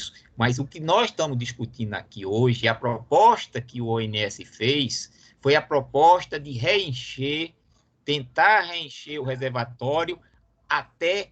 isso. Mas o que nós estamos discutindo aqui hoje, a proposta que o ONS fez, foi a proposta de tentar reencher o reservatório até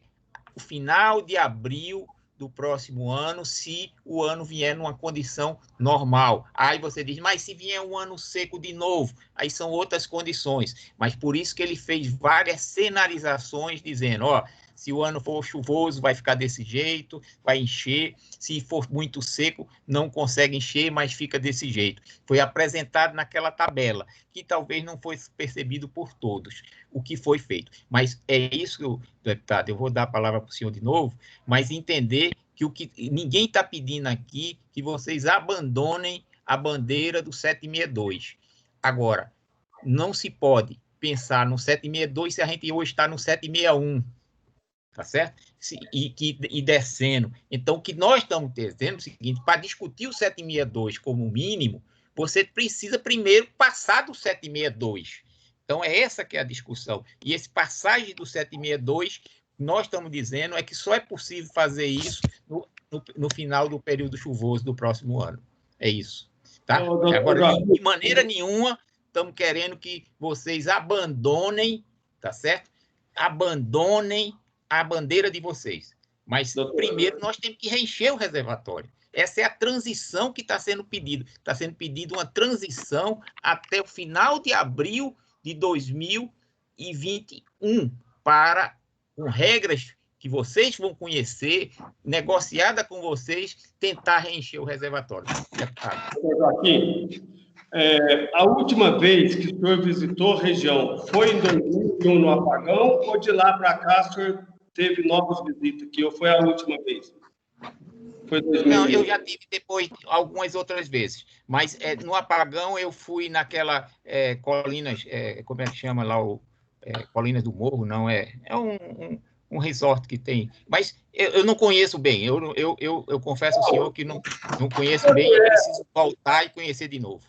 o final de abril do próximo ano, se o ano vier numa condição normal. Aí você diz, mas se vier um ano seco de novo, aí são outras condições. Mas por isso que ele fez várias cenarizações, dizendo, ó, se o ano for chuvoso, vai ficar desse jeito, vai encher. Se for muito seco, não consegue encher, mas fica desse jeito. Foi apresentado naquela tabela, que talvez não foi percebido por todos, o que foi feito. Mas é isso, deputado, eu vou dar a palavra para o senhor de novo, mas entender que ninguém está pedindo aqui que vocês abandonem a bandeira do 762. Agora, não se pode pensar no 762 se a gente hoje está no 761. Tá certo? E descendo. Então, o que nós estamos dizendo é o seguinte, para discutir o 762 como mínimo, você precisa primeiro passar do 762. Então, é essa que é a discussão. E esse passagem do 762, nós estamos dizendo é que só é possível fazer isso no final do período chuvoso do próximo ano. É isso. Tá? Agora, de maneira nenhuma, estamos querendo que vocês abandonem, tá certo? Abandonem a bandeira de vocês. Mas, primeiro, nós temos que reencher o reservatório. Essa é a transição que está sendo pedido. Está sendo pedido uma transição até o final de abril de 2021, com regras que vocês vão conhecer, negociada com vocês, tentar reencher o reservatório. Joaquim, a última vez que o senhor visitou a região foi em 2001 no apagão, ou de lá para cá o senhor teve novas visitas aqui, ou foi a última vez? Foi 2001. Não, eu já tive depois algumas outras vezes, mas no apagão eu fui naquela Colinas, como é que chama lá, Colinas do Morro, não, é um resort que tem, mas eu não conheço bem, eu confesso ao senhor que não conheço bem, eu preciso voltar e conhecer de novo.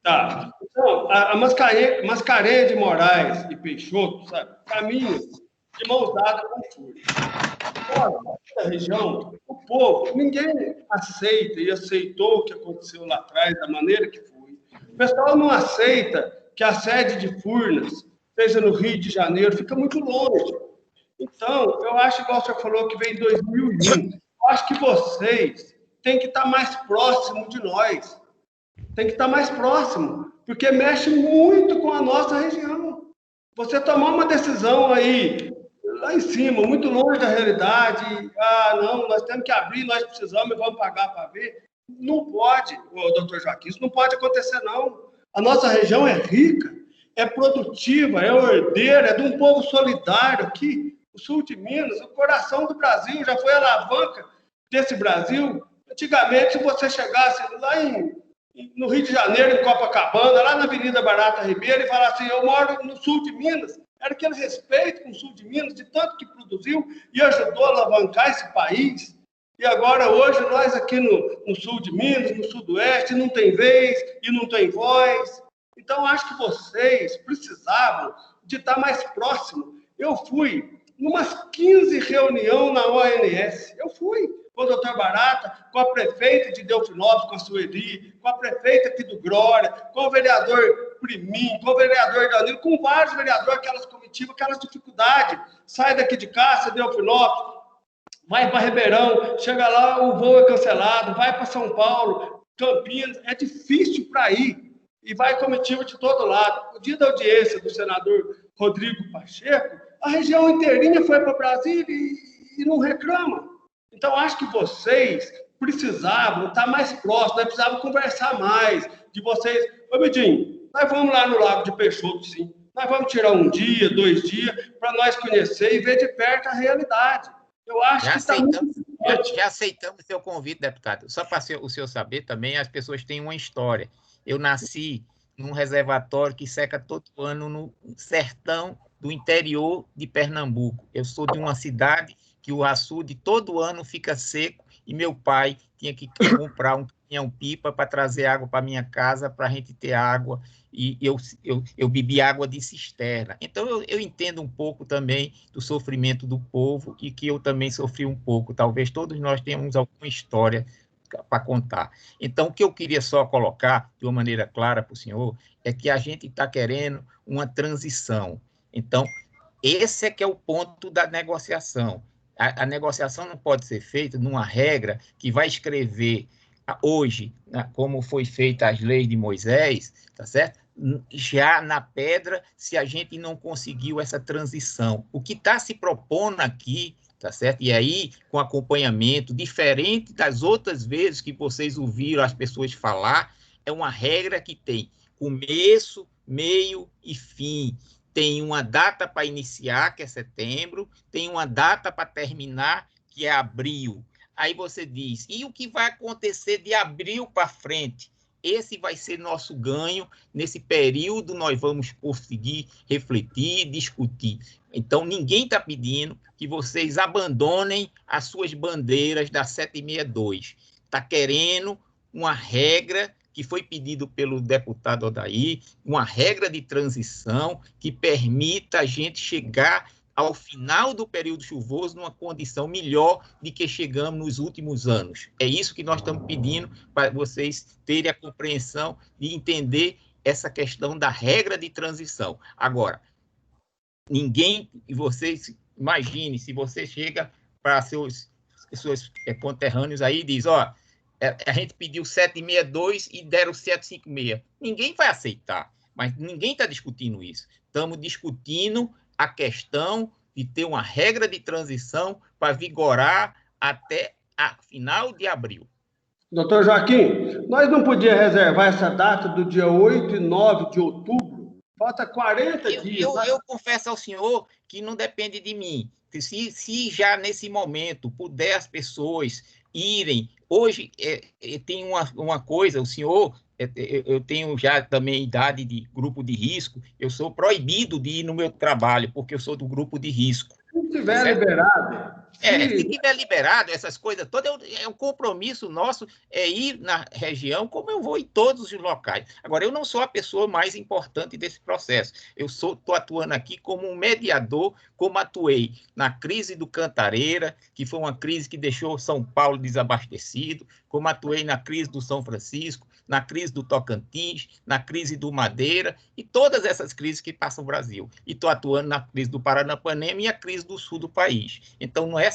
Tá, então, a Mascarenhas de Moraes e Peixoto, sabe, caminham de mãos dadas com o Fúria. Na região, o povo, ninguém aceita e aceitou o que aconteceu lá atrás, da maneira que foi. O pessoal não aceita que a sede de Furnas, seja no Rio de Janeiro, fica muito longe. Então, eu acho, igual o senhor falou, que vem 2001, eu acho que vocês têm que estar mais próximos de nós. Tem que estar mais próximo, porque mexe muito com a nossa região. Você tomar uma decisão aí, lá em cima, muito longe da realidade, não, nós temos que abrir, nós precisamos e vamos pagar para ver. Não pode, doutor Joaquim, isso não pode acontecer, não. A nossa região é rica, é produtiva, é herdeira, é de um povo solidário aqui. O sul de Minas, o coração do Brasil, já foi a alavanca desse Brasil. Antigamente, se você chegasse lá no Rio de Janeiro, em Copacabana, lá na Avenida Barata Ribeiro, e falasse assim, eu moro no sul de Minas, era aquele respeito com o sul de Minas, de tanto que produziu e ajudou a alavancar esse país. E agora, hoje, nós aqui no sul de Minas, no sudoeste, não tem vez e não tem voz. Então, acho que vocês precisavam de estar mais próximo. Eu fui numas 15 reuniões na ONS. Eu fui com o doutor Barata, com a prefeita de Delfinópolis, com a Sueli, com a prefeita aqui do Glória, com o vereador Primin, com o vereador Danilo, com vários vereadores, aquelas comitivas, aquelas dificuldades. Sai daqui de Cássia, Delfinópolis, vai para Ribeirão, chega lá, o voo é cancelado, vai para São Paulo, Campinas, é difícil para ir. E vai comitiva de todo lado. O dia da audiência do senador Rodrigo Pacheco, a região inteirinha foi para Brasília e não reclama. Então, acho que vocês precisavam estar mais próximos, nós precisávamos conversar mais de vocês. Ô, Bedinho, nós vamos lá no Lago de Peixoto, sim. Nós vamos tirar 1 dia, 2 dias, para nós conhecer e ver de perto a realidade. Eu acho já aceitamos o seu convite, deputado. Só para o senhor saber também, as pessoas têm uma história. Eu nasci num reservatório que seca todo ano no sertão do interior de Pernambuco. Eu sou de uma cidade que o açude todo ano fica seco e meu pai tinha que comprar um caminhão-pipa para trazer água para minha casa, para a gente ter água, e eu bebi água de cisterna. Então, eu entendo um pouco também do sofrimento do povo e que eu também sofri um pouco. Talvez todos nós tenhamos alguma história para contar. Então, o que eu queria só colocar de uma maneira clara para o senhor é que a gente está querendo uma transição. Então, esse é que é o ponto da negociação. A negociação não pode ser feita numa regra que vai escrever hoje, como foi feita as leis de Moisés, tá certo? Já na pedra, se a gente não conseguiu essa transição. O que está se propondo aqui, tá certo? E aí, com acompanhamento, diferente das outras vezes que vocês ouviram as pessoas falar, é uma regra que tem começo, meio e fim. Tem uma data para iniciar, que é setembro, tem uma data para terminar, que é abril. Aí você diz, e o que vai acontecer de abril para frente? Esse vai ser nosso ganho. Nesse período, nós vamos conseguir refletir, discutir. Então, ninguém está pedindo que vocês abandonem as suas bandeiras da 762. Está querendo uma regra que foi pedido pelo deputado Odair, uma regra de transição que permita a gente chegar ao final do período chuvoso numa condição melhor de que chegamos nos últimos anos. É isso que nós estamos pedindo para vocês terem a compreensão e entender essa questão da regra de transição. Agora, ninguém, vocês imagine, se você chega para seus conterrâneos aí e diz, ó, a gente pediu 762 e deram 756. Ninguém vai aceitar, mas ninguém está discutindo isso. Estamos discutindo a questão de ter uma regra de transição para vigorar até a final de abril. Doutor Joaquim, nós não podíamos reservar essa data do dia 8 e 9 de outubro? Falta 40 dias. Eu confesso ao senhor que não depende de mim. Se já nesse momento puder as pessoas irem... Hoje tem uma coisa, o senhor... Eu tenho já também idade de grupo de risco, eu sou proibido de ir no meu trabalho, porque eu sou do grupo de risco. Se tiver liberado... Se tiver liberado, essas coisas todas, é um compromisso nosso ir na região, como eu vou em todos os locais. Agora, eu não sou a pessoa mais importante desse processo. Eu estou atuando aqui como um mediador, como atuei na crise do Cantareira, que foi uma crise que deixou São Paulo desabastecido, como atuei na crise do São Francisco, na crise do Tocantins, na crise do Madeira, e todas essas crises que passam o Brasil. E estou atuando na crise do Paranapanema e a crise do sul do país. Então, não é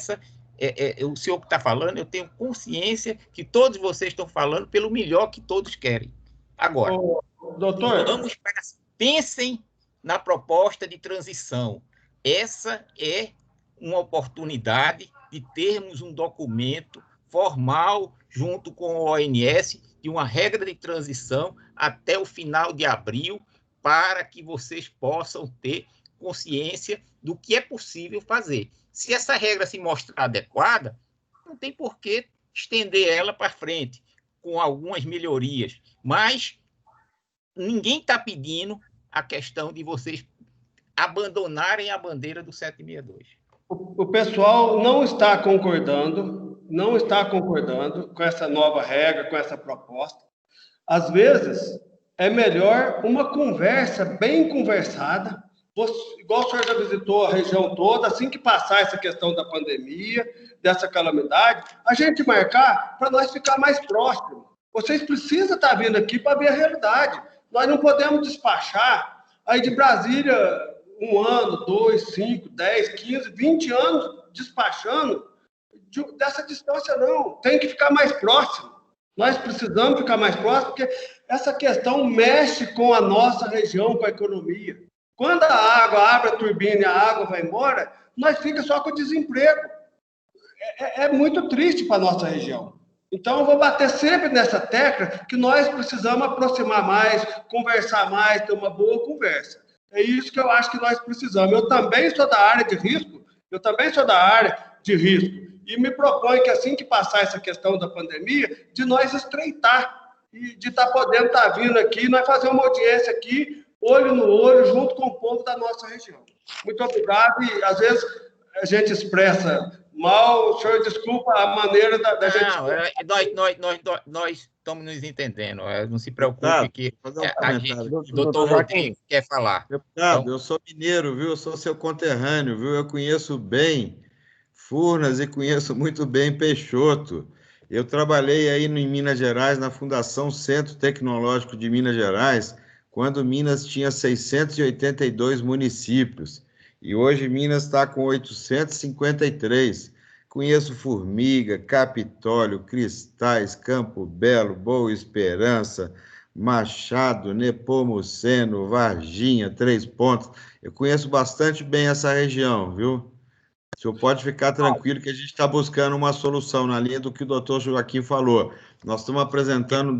o senhor que está falando, eu tenho consciência que todos vocês estão falando pelo melhor que todos querem. Agora, doutor, pensem na proposta de transição. Essa é uma oportunidade de termos um documento formal, junto com o ONS, de uma regra de transição até o final de abril, para que vocês possam ter consciência do que é possível fazer. Se essa regra se mostrar adequada, não tem por que estender ela para frente, com algumas melhorias. Mas ninguém está pedindo a questão de vocês abandonarem a bandeira do 762. O pessoal não está concordando com essa nova regra, com essa proposta. Às vezes, é melhor uma conversa bem conversada, igual o senhor já visitou a região toda, assim que passar essa questão da pandemia, dessa calamidade, a gente marcar para nós ficar mais próximos. Vocês precisam estar vindo aqui para ver a realidade. Nós não podemos despachar aí de Brasília 1 ano, 2, 5, 10, 15, 20 anos despachando dessa distância, não. Tem que ficar mais próximo. Nós precisamos ficar mais próximos, porque essa questão mexe com a nossa região, com a economia. Quando a água abre a turbina e a água vai embora, nós ficamos só com desemprego. É muito triste para a nossa região. Então, eu vou bater sempre nessa tecla que nós precisamos aproximar mais, conversar mais, ter uma boa conversa. É isso que eu acho que nós precisamos. Eu também sou da área de risco, e me proponho que assim que passar essa questão da pandemia, de nós estreitar e de estar podendo estar vindo aqui, nós fazer uma audiência aqui, olho no olho, junto com o povo da nossa região. Muito obrigado, e às vezes a gente expressa Mal, o senhor desculpa a maneira da gente... Nós estamos nos entendendo. Não se preocupe Deputado, que vou fazer um a comentário. gente, o doutor Rodrigo quer falar. Deputado, Então, eu sou mineiro, viu? Eu sou seu conterrâneo, viu? Eu conheço bem Furnas e conheço muito bem Peixoto. Eu trabalhei aí em Minas Gerais, na Fundação Centro Tecnológico de Minas Gerais, quando Minas tinha 682 municípios. E hoje Minas está com 853. Conheço Formiga, Capitólio, Cristais, Campo Belo, Boa Esperança, Machado, Nepomuceno, Varginha, Três Pontos. Eu conheço bastante bem essa região, viu? O senhor pode ficar tranquilo que a gente está buscando uma solução na linha do que o doutor Joaquim falou. Nós estamos apresentando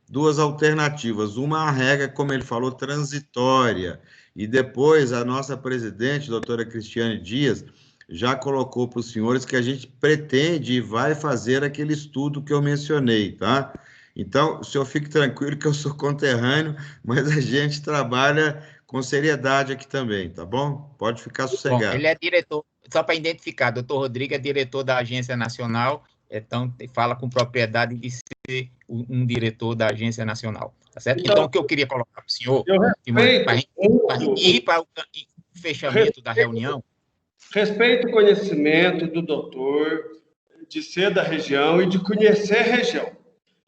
duas alternativas. Uma, a regra, como ele falou, transitória. E depois, a nossa presidente, doutora Cristiane Dias, já colocou para os senhores que a gente pretende e vai fazer aquele estudo que eu mencionei, tá? Então, o senhor fique tranquilo que eu sou conterrâneo, mas a gente trabalha com seriedade aqui também, tá bom? Pode ficar sossegado. Bom, ele é diretor, só para identificar, doutor Rodrigo é diretor da Agência Nacional, então fala com propriedade de ser um diretor da Agência Nacional, tá certo? Então o que eu queria colocar para o senhor, para a gente ir para o fechamento da reunião. Respeito o conhecimento do doutor, de ser da região e de conhecer a região.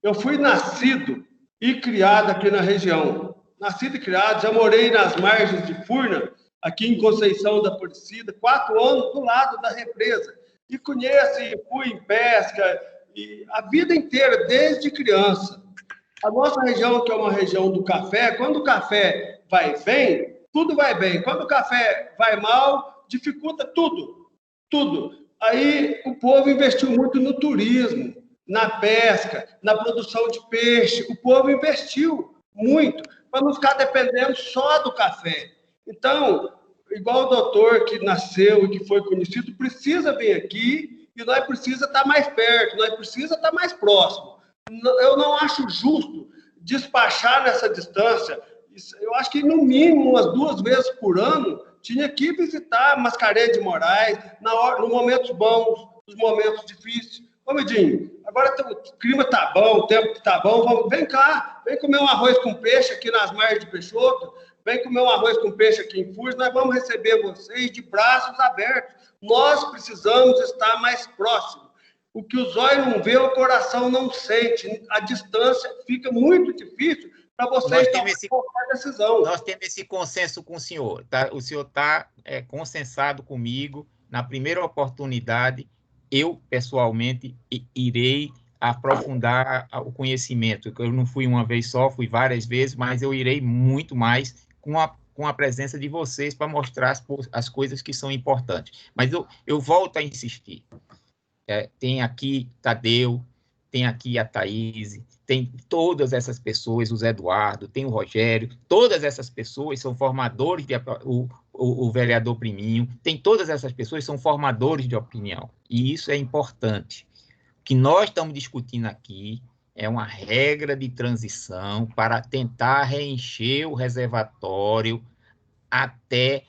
Eu fui nascido e criado aqui na região. Nascido e criado, já morei nas margens de Furnas, aqui em Conceição da Aparecida, 4 anos do lado da represa. E conheço e fui em pesca e a vida inteira, desde criança. A nossa região, que é uma região do café, quando o café vai bem, tudo vai bem. Quando o café vai mal, dificulta tudo, tudo. Aí o povo investiu muito no turismo, na pesca, na produção de peixe. O povo investiu muito para não ficar dependendo só do café. Então, igual o doutor que nasceu e que foi conhecido, precisa vir aqui e nós precisamos estar mais perto, nós precisamos estar mais próximo. Eu não acho justo despachar nessa distância. Eu acho que, no mínimo, umas 2 vezes por ano, tinha que visitar Mascarenhas de Moraes, nos momentos bons, nos momentos difíceis. Ô, Midinho, agora o clima tá bom, o tempo tá bom, vem cá, vem comer um arroz com peixe aqui nas margens de Peixoto, vem comer um arroz com peixe aqui em Furnas, nós vamos receber vocês de braços abertos. Nós precisamos estar mais próximos. O que os olhos não vê, o coração não sente. A distância fica muito difícil para vocês tomarem qualquer decisão. Nós temos esse consenso com o senhor. Tá? O senhor está consensado comigo. Na primeira oportunidade, eu, pessoalmente, irei aprofundar o conhecimento. Eu não fui uma vez só, fui várias vezes, mas eu irei muito mais com a presença de vocês para mostrar as coisas que são importantes. Mas eu volto a insistir. Tem aqui Tadeu, tem aqui a Thaís, tem todas essas pessoas, o Zé Eduardo, tem o Rogério, todas essas pessoas são formadores, o vereador Priminho, tem todas essas pessoas são formadores de opinião, e isso é importante. O que nós estamos discutindo aqui é uma regra de transição para tentar reencher o reservatório até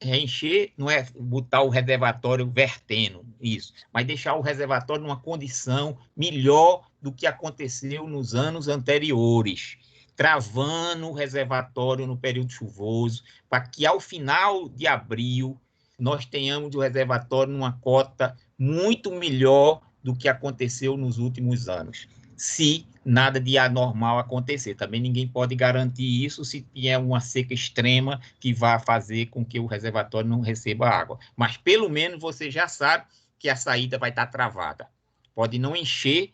reencher, não é botar o reservatório vertendo, isso, mas deixar o reservatório numa condição melhor do que aconteceu nos anos anteriores, travando o reservatório no período chuvoso, para que ao final de abril nós tenhamos o reservatório numa cota muito melhor do que aconteceu nos últimos anos. Se nada de anormal acontecer. Também ninguém pode garantir isso se tiver uma seca extrema que vá fazer com que o reservatório não receba água. Mas, pelo menos, você já sabe que a saída vai estar travada. Pode não encher,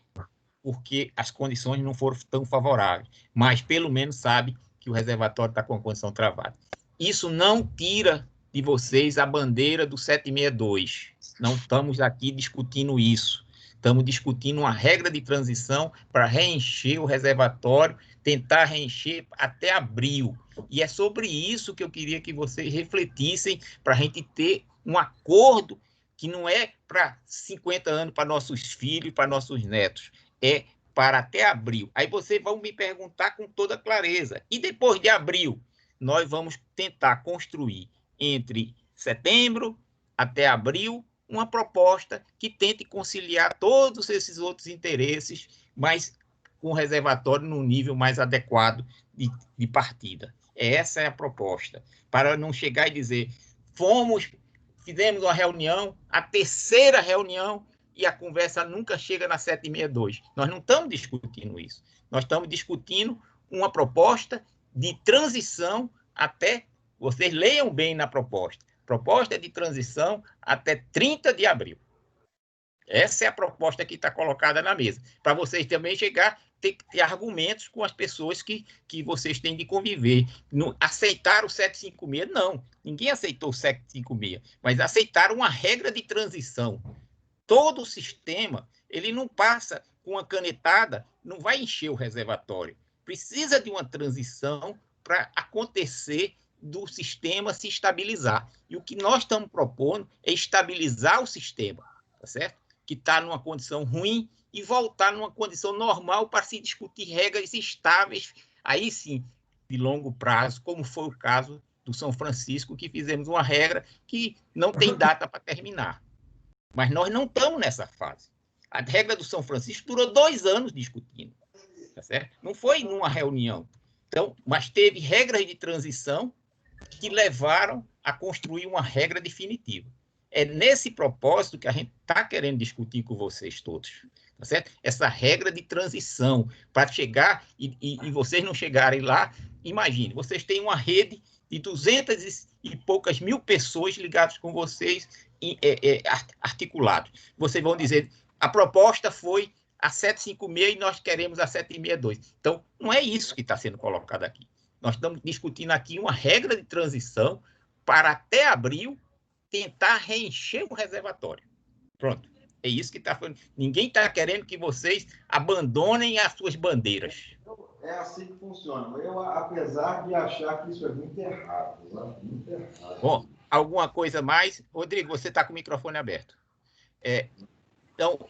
porque as condições não foram tão favoráveis, mas, pelo menos, sabe que o reservatório está com a condição travada. Isso não tira de vocês a bandeira do 762. Não estamos aqui discutindo isso. Estamos discutindo uma regra de transição para reencher o reservatório, tentar reencher até abril. E é sobre isso que eu queria que vocês refletissem, para a gente ter um acordo que não é para 50 anos para nossos filhos, para nossos netos, é para até abril. Aí vocês vão me perguntar com toda clareza. E depois de abril, nós vamos tentar construir entre setembro até abril uma proposta que tente conciliar todos esses outros interesses, mas com o reservatório num nível mais adequado de partida. Essa é a proposta, para não chegar e dizer, fizemos uma reunião, a terceira reunião, e a conversa nunca chega na 762. Nós não estamos discutindo isso. Nós estamos discutindo uma proposta de transição até... Vocês leiam bem na proposta. Proposta de transição até 30 de abril. Essa é a proposta que está colocada na mesa. Para vocês também chegar, ter argumentos com as pessoas que vocês têm de conviver. Não, aceitar o 756, não. Ninguém aceitou o 756, mas aceitaram uma regra de transição. Todo o sistema, ele não passa com uma canetada, não vai encher o reservatório. Precisa de uma transição para acontecer do sistema se estabilizar. E o que nós estamos propondo é estabilizar o sistema, tá certo? Que está numa condição ruim e voltar numa condição normal para se discutir regras estáveis, aí sim, de longo prazo, como foi o caso do São Francisco, que fizemos uma regra que não tem data para terminar. Mas nós não estamos nessa fase. A regra do São Francisco durou 2 anos discutindo, tá certo? Não foi numa reunião. Então, mas teve regras de transição que levaram a construir uma regra definitiva. É nesse propósito que a gente está querendo discutir com vocês todos, tá certo? Essa regra de transição, para chegar e vocês não chegarem lá, imagine, vocês têm uma rede de 200 e poucas mil pessoas ligadas com vocês, articulados. Vocês vão dizer, a proposta foi a 756 e nós queremos a 762. Então, não é isso que está sendo colocado aqui. Nós estamos discutindo aqui uma regra de transição para até abril tentar reencher o reservatório. Pronto. É isso que está falando. Ninguém está querendo que vocês abandonem as suas bandeiras. É assim que funciona. Eu, apesar de achar que isso é muito errado. Muito errado. Bom, alguma coisa mais? Rodrigo, você está com o microfone aberto. Então, o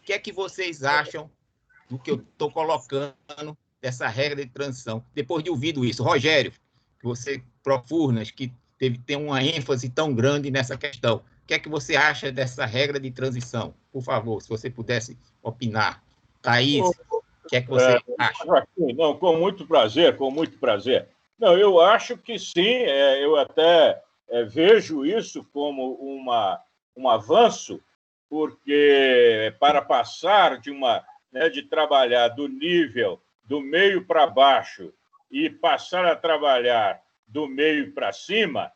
que é que vocês acham do que eu estou colocando dessa regra de transição? Depois de ouvido isso, Rogério, que você, Profurnas, que tem uma ênfase tão grande nessa questão. O que é que você acha dessa regra de transição? Por favor, se você pudesse opinar. Thaís, o que é que você acha? Não, com muito prazer, com muito prazer. Não, eu acho que sim, eu até vejo isso como um avanço, porque para passar de trabalhar do nível do meio para baixo e passar a trabalhar do meio para cima,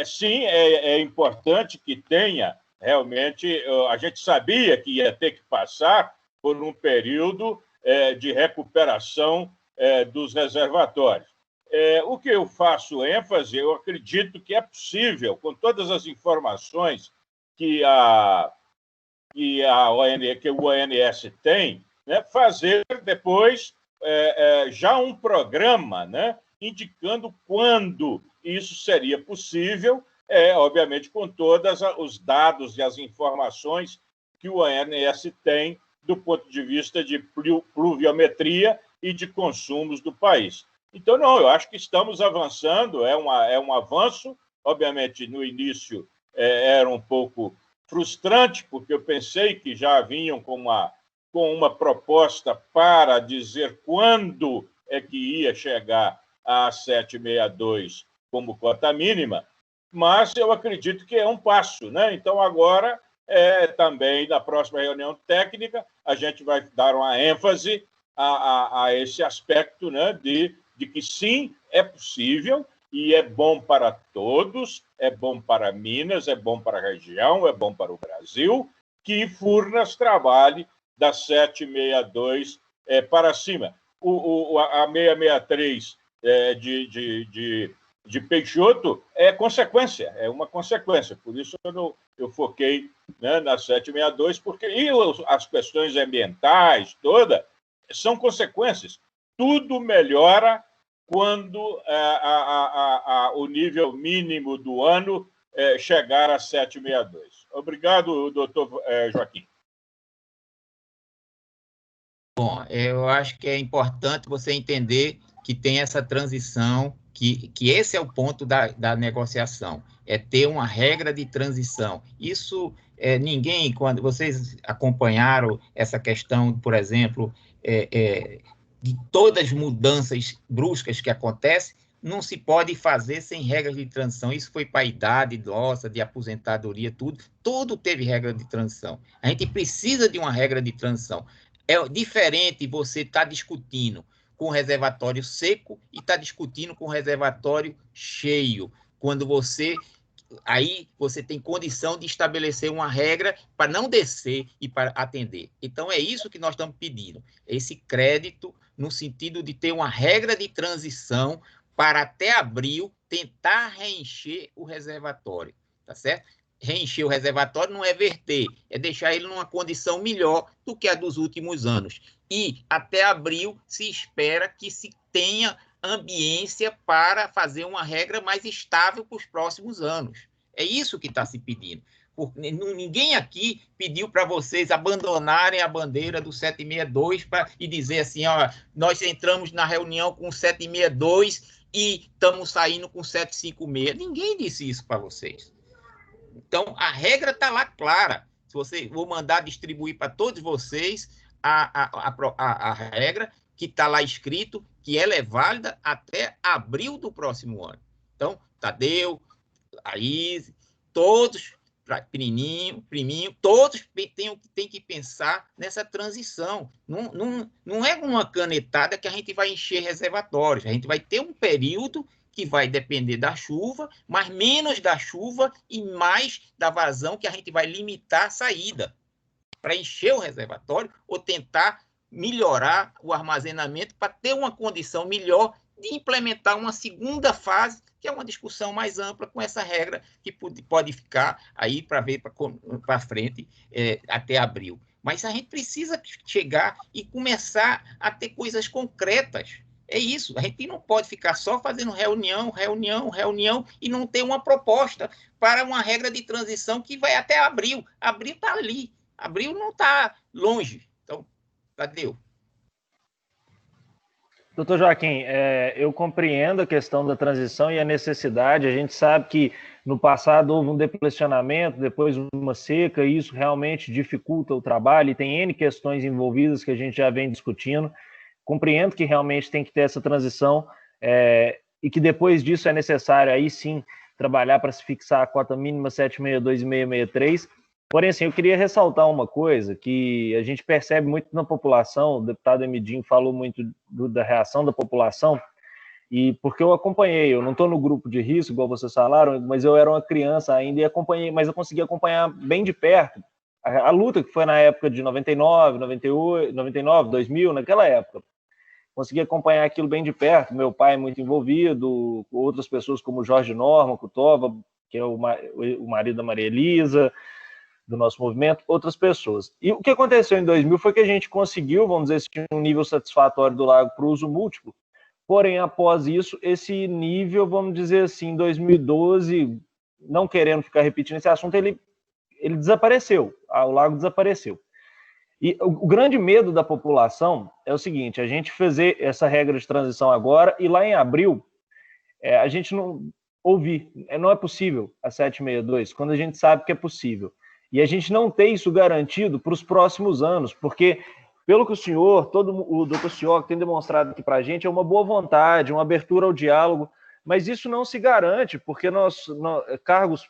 sim, é importante que tenha, realmente, a gente sabia que ia ter que passar por um período de recuperação dos reservatórios. O que eu faço ênfase, eu acredito que é possível, com todas as informações que o ONS tem, né, fazer depois já um programa, né, indicando quando isso seria possível, obviamente com todos os dados e as informações que o ONS tem do ponto de vista de pluviometria e de consumos do país. Então, não, eu acho que estamos avançando, é um avanço, obviamente, no início era um pouco frustrante, porque eu pensei que já vinham com uma proposta para dizer quando é que ia chegar a 762 como cota mínima, mas eu acredito que é um passo, né? Então, agora, também, na próxima reunião técnica, a gente vai dar uma ênfase a esse aspecto, né, de que, sim, é possível e é bom para todos, é bom para Minas, é bom para a região, é bom para o Brasil, que Furnas trabalhe da 762 para cima. A 663 de Peixoto é consequência, é uma consequência. Por isso eu foquei, né, na 762, porque as questões ambientais todas são consequências. Tudo melhora quando o nível mínimo do ano chegar a 762. Obrigado, doutor Joaquim. Bom, eu acho que é importante você entender que tem essa transição que esse é o ponto da negociação, é ter uma regra de transição. Isso, ninguém, quando vocês acompanharam essa questão, por exemplo, de todas as mudanças bruscas que acontecem, não se pode fazer sem regras de transição. Isso foi para a idade nossa, de aposentadoria, tudo teve regra de transição. A gente precisa de uma regra de transição. É diferente você estar discutindo com o reservatório seco e está discutindo com o reservatório cheio. Quando aí você tem condição de estabelecer uma regra para não descer e para atender. Então, é isso que nós estamos pedindo, esse crédito no sentido de ter uma regra de transição para até abril tentar reencher o reservatório, tá certo? Reencher o reservatório não é verter, é deixar ele numa condição melhor do que a dos últimos anos. E até abril se espera que se tenha ambiência para fazer uma regra mais estável para os próximos anos. É isso que está se pedindo. Ninguém aqui pediu para vocês abandonarem a bandeira do 762 e dizer assim, ó, nós entramos na reunião com 762 e estamos saindo com 756. Ninguém disse isso para vocês. Então, a regra está lá clara. Vou mandar distribuir para todos vocês a regra que está lá escrito, que ela é válida até abril do próximo ano. Então, Tadeu, Aís, todos, Priminho, todos têm que pensar nessa transição. Não é uma canetada que a gente vai encher reservatórios. A gente vai ter um período que vai depender da chuva, mas menos da chuva e mais da vazão, que a gente vai limitar a saída para encher o reservatório ou tentar melhorar o armazenamento para ter uma condição melhor de implementar uma segunda fase, que é uma discussão mais ampla com essa regra que pode ficar aí para ver para frente até abril. Mas a gente precisa chegar e começar a ter coisas concretas. É isso, a gente não pode ficar só fazendo reunião e não ter uma proposta para uma regra de transição que vai até abril. Abril está ali, abril não está longe. Então, Tadeu. Doutor Joaquim, eu compreendo a questão da transição e a necessidade. A gente sabe que no passado houve um deplecionamento, depois uma seca, e isso realmente dificulta o trabalho, e tem N questões envolvidas que a gente já vem discutindo. Compreendo que realmente tem que ter essa transição e que depois disso é necessário aí sim trabalhar para se fixar a cota mínima 762 e 663. Porém, assim, eu queria ressaltar uma coisa que a gente percebe muito na população. O deputado Emidinho falou muito da reação da população, e porque eu acompanhei, eu não estou no grupo de risco, igual vocês falaram, mas eu era uma criança ainda e acompanhei, mas eu consegui acompanhar bem de perto a luta que foi na época de 99, 98, 99, 2000, naquela época. Consegui acompanhar aquilo bem de perto, meu pai é muito envolvido, outras pessoas como Jorge Norma, Cutova, que é o marido da Maria Elisa, do nosso movimento, outras pessoas. E o que aconteceu em 2000 foi que a gente conseguiu, vamos dizer assim, um nível satisfatório do lago para o uso múltiplo, porém, após isso, esse nível, vamos dizer assim, em 2012, não querendo ficar repetindo esse assunto, ele desapareceu, o lago desapareceu. E o grande medo da população é o seguinte, a gente fazer essa regra de transição agora e lá em abril, a gente não ouvir, não é possível a 762, quando a gente sabe que é possível. E a gente não tem isso garantido para os próximos anos, porque, pelo que o doutor Cioca tem demonstrado aqui para a gente, é uma boa vontade, uma abertura ao diálogo, mas isso não se garante, porque cargos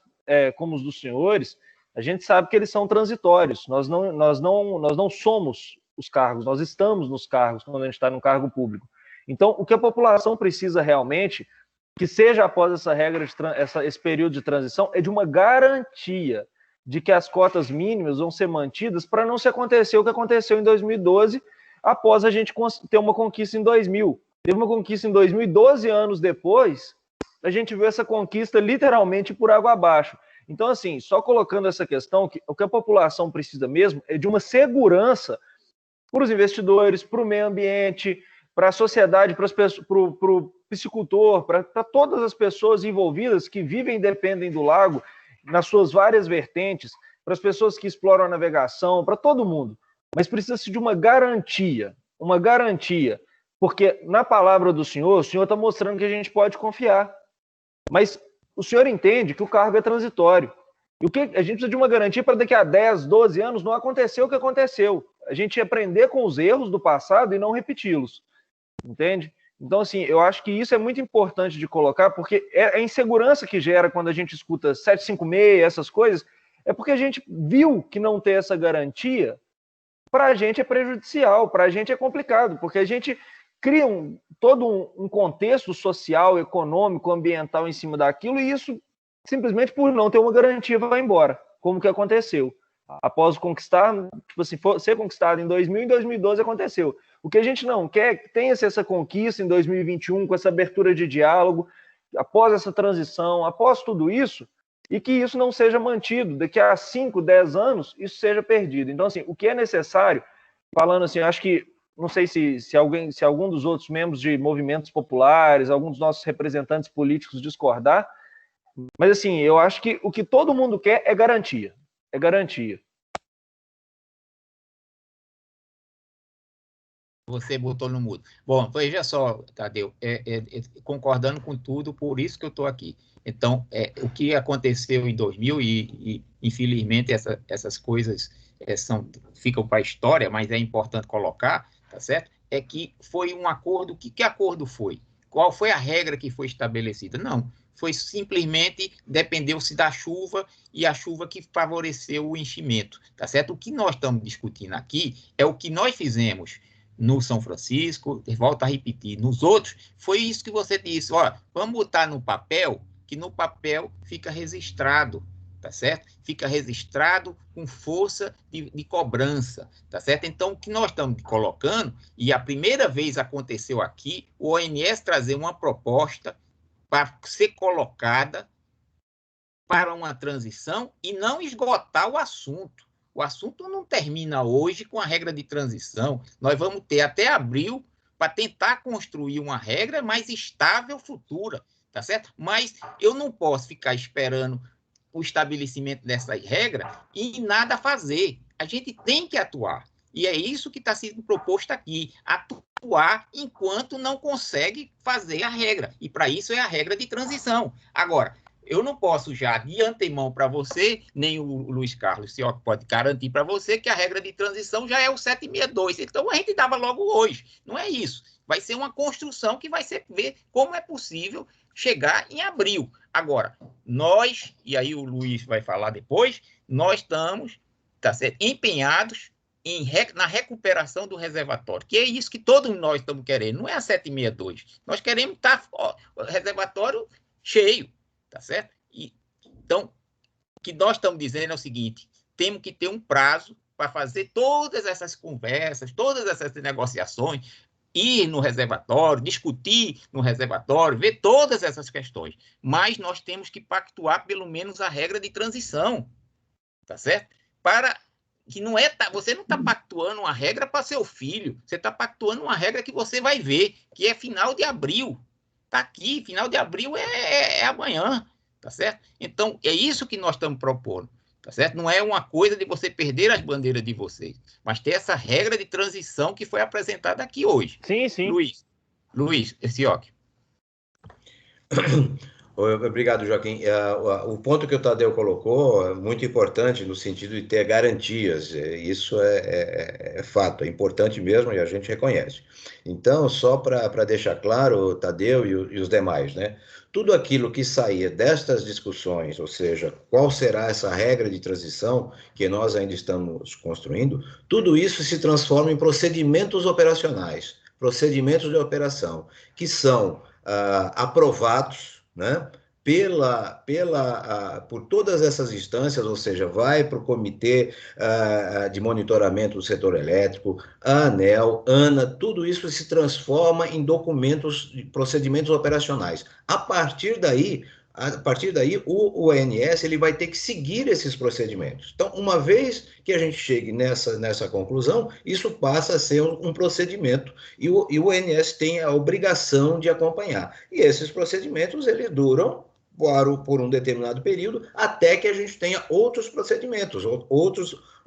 como os dos senhores, a gente sabe que eles são transitórios, nós não somos os cargos, nós estamos nos cargos quando a gente está no cargo público. Então, o que a população precisa realmente, que seja após essa regra, esse período de transição, é de uma garantia de que as cotas mínimas vão ser mantidas para não se acontecer o que aconteceu em 2012, após a gente ter uma conquista em 2000. Teve uma conquista em 2012 anos depois, a gente viu essa conquista literalmente por água abaixo. Então, assim, só colocando essa questão, que o que a população precisa mesmo é de uma segurança para os investidores, para o meio ambiente, para a sociedade, para o piscicultor, para todas as pessoas envolvidas que vivem e dependem do lago, nas suas várias vertentes, para as pessoas que exploram a navegação, para todo mundo. Mas precisa-se de uma garantia Porque na palavra do senhor, o senhor está mostrando que a gente pode confiar. Mas o senhor entende que o cargo é transitório. E o que a gente precisa de uma garantia para daqui a 10, 12 anos não acontecer o que aconteceu. A gente aprender com os erros do passado e não repeti-los. Entende? Então, assim, eu acho que isso é muito importante de colocar, porque a insegurança que gera quando a gente escuta 756, essas coisas, é porque a gente viu que não ter essa garantia, para a gente é prejudicial, para a gente é complicado, porque a gente cria todo um contexto social, econômico, ambiental em cima daquilo, e isso, simplesmente por não ter uma garantia, vai embora, como que aconteceu. Após conquistar, tipo assim, ser conquistado em 2000, em 2012 aconteceu. O que a gente não quer é que tenha-se essa conquista em 2021, com essa abertura de diálogo, após essa transição, após tudo isso, e que isso não seja mantido. Daqui a 5, 10 anos, isso seja perdido. Então, assim, o que é necessário, falando assim, acho que, não sei se algum dos outros membros de movimentos populares, algum dos nossos representantes políticos discordar, mas, assim, eu acho que o que todo mundo quer é garantia. É garantia. Você botou no mudo. Bom, veja só, Tadeu, concordando com tudo, por isso que eu estou aqui. Então, o que aconteceu em 2000, e infelizmente essas coisas ficam para a história, mas é importante colocar, tá certo? É que foi um acordo. Que acordo foi? Qual foi a regra que foi estabelecida? Não, foi simplesmente dependeu-se da chuva, e a chuva que favoreceu o enchimento, tá certo? O que nós estamos discutindo aqui é o que nós fizemos no São Francisco, volto a repetir, nos outros, foi isso que você disse, ó, vamos botar no papel, que no papel fica registrado, tá certo? Fica registrado com força de cobrança, tá certo? Então, o que nós estamos colocando, e a primeira vez aconteceu aqui, o ONS trazer uma proposta para ser colocada para uma transição e não esgotar o assunto. O assunto não termina hoje com a regra de transição. Nós vamos ter até abril para tentar construir uma regra mais estável futura, tá certo? Mas eu não posso ficar esperando o estabelecimento dessa regra e nada fazer. A gente tem que atuar. E é isso que está sendo proposto aqui, atuar enquanto não consegue fazer a regra. E para isso é a regra de transição. Agora, eu não posso já, de antemão para você, nem o Luiz Carlos Sioc pode garantir para você que a regra de transição já é o 762. Então, a gente dava logo hoje. Não é isso. Vai ser uma construção que vai ser ver como é possível chegar em abril. Agora, nós, e aí o Luiz vai falar depois, nós estamos, tá certo, empenhados na recuperação do reservatório, que é isso que todos nós estamos querendo. Não é a 762. Nós queremos estar o reservatório cheio. Tá certo? Então, o que nós estamos dizendo é o seguinte: temos que ter um prazo para fazer todas essas conversas, todas essas negociações, ir no reservatório, discutir no reservatório, ver todas essas questões. Mas nós temos que pactuar pelo menos a regra de transição, tá certo? Para que não é, você não está pactuando uma regra para seu filho, você está pactuando uma regra que você vai ver, que é final de abril. Está aqui, final de abril é amanhã, tá certo? Então, é isso que nós estamos propondo, tá certo? Não é uma coisa de você perder as bandeiras de vocês, mas ter essa regra de transição que foi apresentada aqui hoje. Sim, sim. Luiz, Sioc. Obrigado, Joaquim. O ponto que o Tadeu colocou é muito importante no sentido de ter garantias. Isso é fato, é importante mesmo e a gente reconhece. Então, só para deixar claro, Tadeu e os demais, né? Tudo aquilo que sair destas discussões, ou seja, qual será essa regra de transição que nós ainda estamos construindo, tudo isso se transforma em procedimentos operacionais, procedimentos de operação, que são aprovados, né, por todas essas instâncias, ou seja, vai para o Comitê de Monitoramento do Setor Elétrico, a ANEEL, ANA, tudo isso se transforma em documentos, procedimentos operacionais. A partir daí, o ONS ele vai ter que seguir esses procedimentos. Então, uma vez que a gente chegue nessa conclusão, isso passa a ser um procedimento e o ONS tem a obrigação de acompanhar. E esses procedimentos, eles duram por um determinado período, até que a gente tenha outros procedimentos,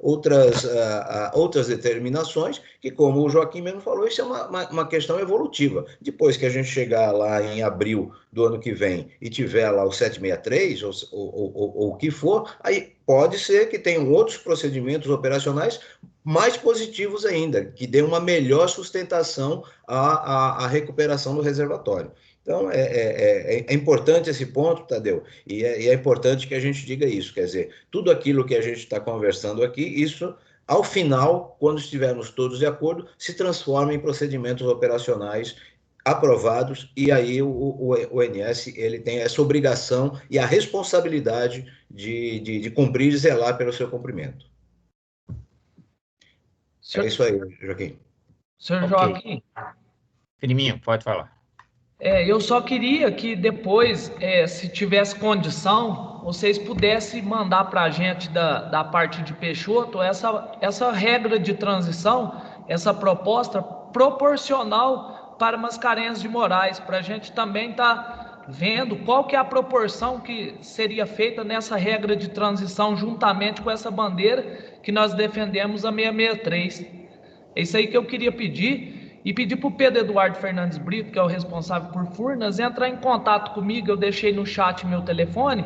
outras determinações, que, como o Joaquim mesmo falou, isso é uma questão evolutiva. Depois que a gente chegar lá em abril do ano que vem e tiver lá o 763, ou o que for, aí pode ser que tenham outros procedimentos operacionais mais positivos ainda, que dê uma melhor sustentação à recuperação do reservatório. Então, é importante esse ponto, Tadeu, e é importante que a gente diga isso, quer dizer, tudo aquilo que a gente está conversando aqui, isso, ao final, quando estivermos todos de acordo, se transforma em procedimentos operacionais aprovados, e aí o ONS ele tem essa obrigação e a responsabilidade de cumprir e zelar pelo seu cumprimento. É isso aí, Joaquim. Senhor Joaquim. Firminho, pode falar. Eu só queria que depois, se tivesse condição, vocês pudessem mandar para a gente da parte de Peixoto essa regra de transição, essa proposta proporcional para Mascarenhas de Moraes, para a gente também estar vendo qual que é a proporção que seria feita nessa regra de transição juntamente com essa bandeira que nós defendemos, a 663. É isso aí que eu queria pedir. E pedir para o Pedro Eduardo Fernandes Brito, que é o responsável por Furnas, entrar em contato comigo. Eu deixei no chat meu telefone,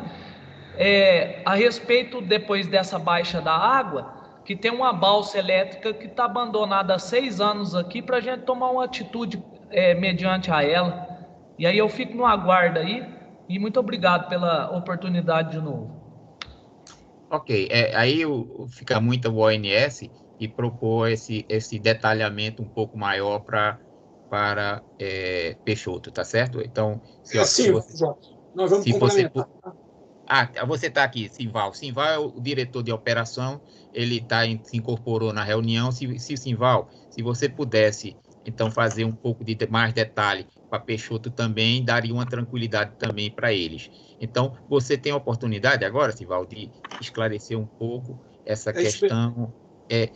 a respeito, depois dessa baixa da água, que tem uma balsa elétrica que está abandonada há 6 anos aqui, para a gente tomar uma atitude mediante a ela. E aí eu fico no aguardo aí, e muito obrigado pela oportunidade de novo. Ok, aí fica muito o ONS e propor esse detalhamento um pouco maior para Peixoto, tá certo? Então, sim, Jorge, nós vamos complementar. Você está aqui, Simval. Simval é o diretor de operação, ele se incorporou na reunião. Simval, se você pudesse, então, fazer um pouco de mais detalhe para Peixoto também, daria uma tranquilidade também para eles. Então, você tem a oportunidade agora, Simval, de esclarecer um pouco essa questão, e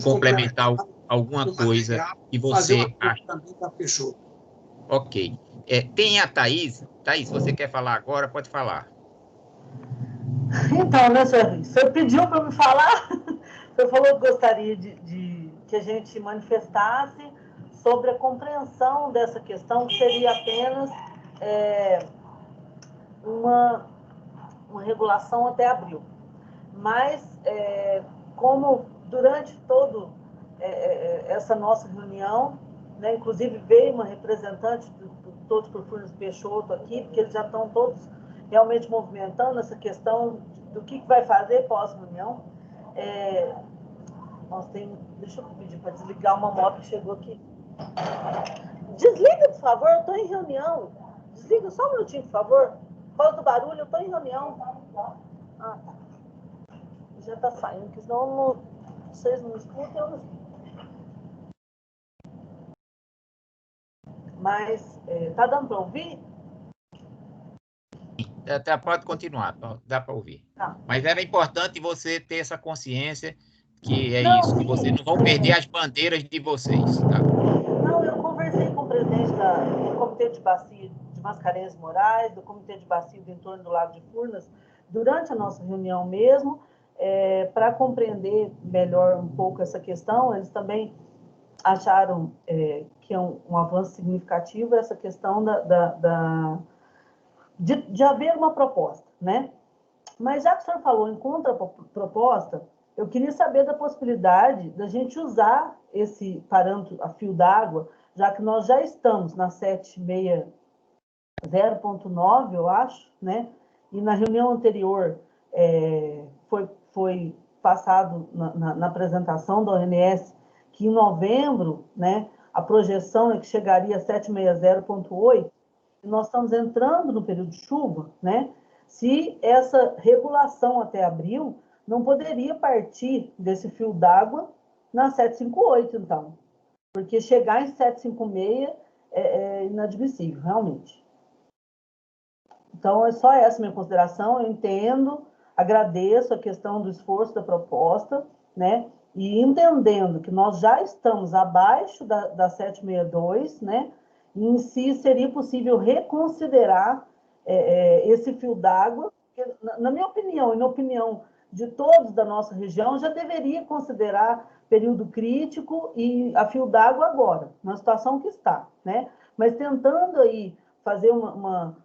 complementar alguma coisa que você acha. Também para Peixoto. Ok. Tem a Thaís. Thaís, você quer falar agora? Pode falar. Então, né, senhor? O senhor pediu para me falar? O senhor falou que gostaria que a gente manifestasse sobre a compreensão dessa questão, que seria apenas uma regulação até abril. Mas, como durante toda essa nossa reunião, né, inclusive veio uma representante do Todos por Furnas Peixoto aqui, porque eles já estão todos realmente movimentando essa questão do que vai fazer pós-reunião. Deixa eu pedir para desligar uma moto que chegou aqui. Desliga, por favor, eu estou em reunião. Desliga só um minutinho, por favor. Por causa do barulho, eu estou em reunião. Tá. Já está saindo, porque senão vocês não escutam, eu não escuto. Mas, tá dando para ouvir? Até pode continuar, dá para ouvir. Tá. Mas era importante você ter essa consciência que isso, que vocês não vão perder as bandeiras de vocês, tá? Não, eu conversei com o presidente do Comitê de Bacia de Mascarenhas de Moraes, do Comitê de Bacia do entorno do Lago de Furnas, durante a nossa reunião mesmo, para compreender melhor um pouco essa questão. Eles também acharam que é um avanço significativo essa questão de haver uma proposta, né? Mas já que o senhor falou em contraproposta, eu queria saber da possibilidade da gente usar esse parâmetro a fio d'água, já que nós já estamos na 760.9, eu acho, né? E na reunião anterior foi passado na apresentação da ONS que em novembro, né, a projeção é que chegaria a 760.8, e nós estamos entrando no período de chuva, né? Se essa regulação até abril não poderia partir desse fio d'água na 758, então. Porque chegar em 756 é inadmissível, realmente. Então, é só essa minha consideração. Eu entendo, agradeço a questão do esforço da proposta, né? E entendendo que nós já estamos abaixo da 762, né? E, em si, seria possível reconsiderar esse fio d'água, que, na minha opinião, e na opinião de todos da nossa região, já deveria considerar período crítico e a fio d'água agora, na situação que está, né? Mas tentando aí fazer uma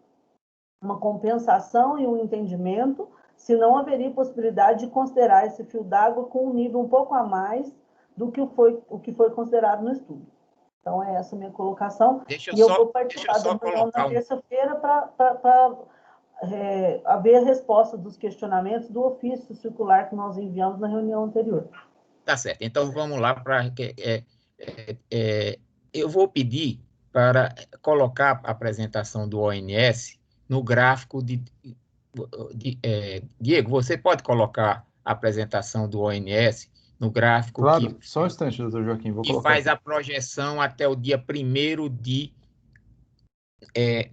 compensação e um entendimento, se não haveria possibilidade de considerar esse fio d'água com um nível um pouco a mais do que o que foi considerado no estudo. Então, é essa a minha colocação. Eu vou participar da reunião na terça-feira para haver a resposta dos questionamentos do ofício circular que nós enviamos na reunião anterior. Tá certo. Então, vamos lá para... eu vou pedir para colocar a apresentação do ONS no gráfico Diego, você pode colocar a apresentação do ONS no gráfico claro, só um instante, doutor Joaquim, vou colocar. E faz a projeção até o dia 1º de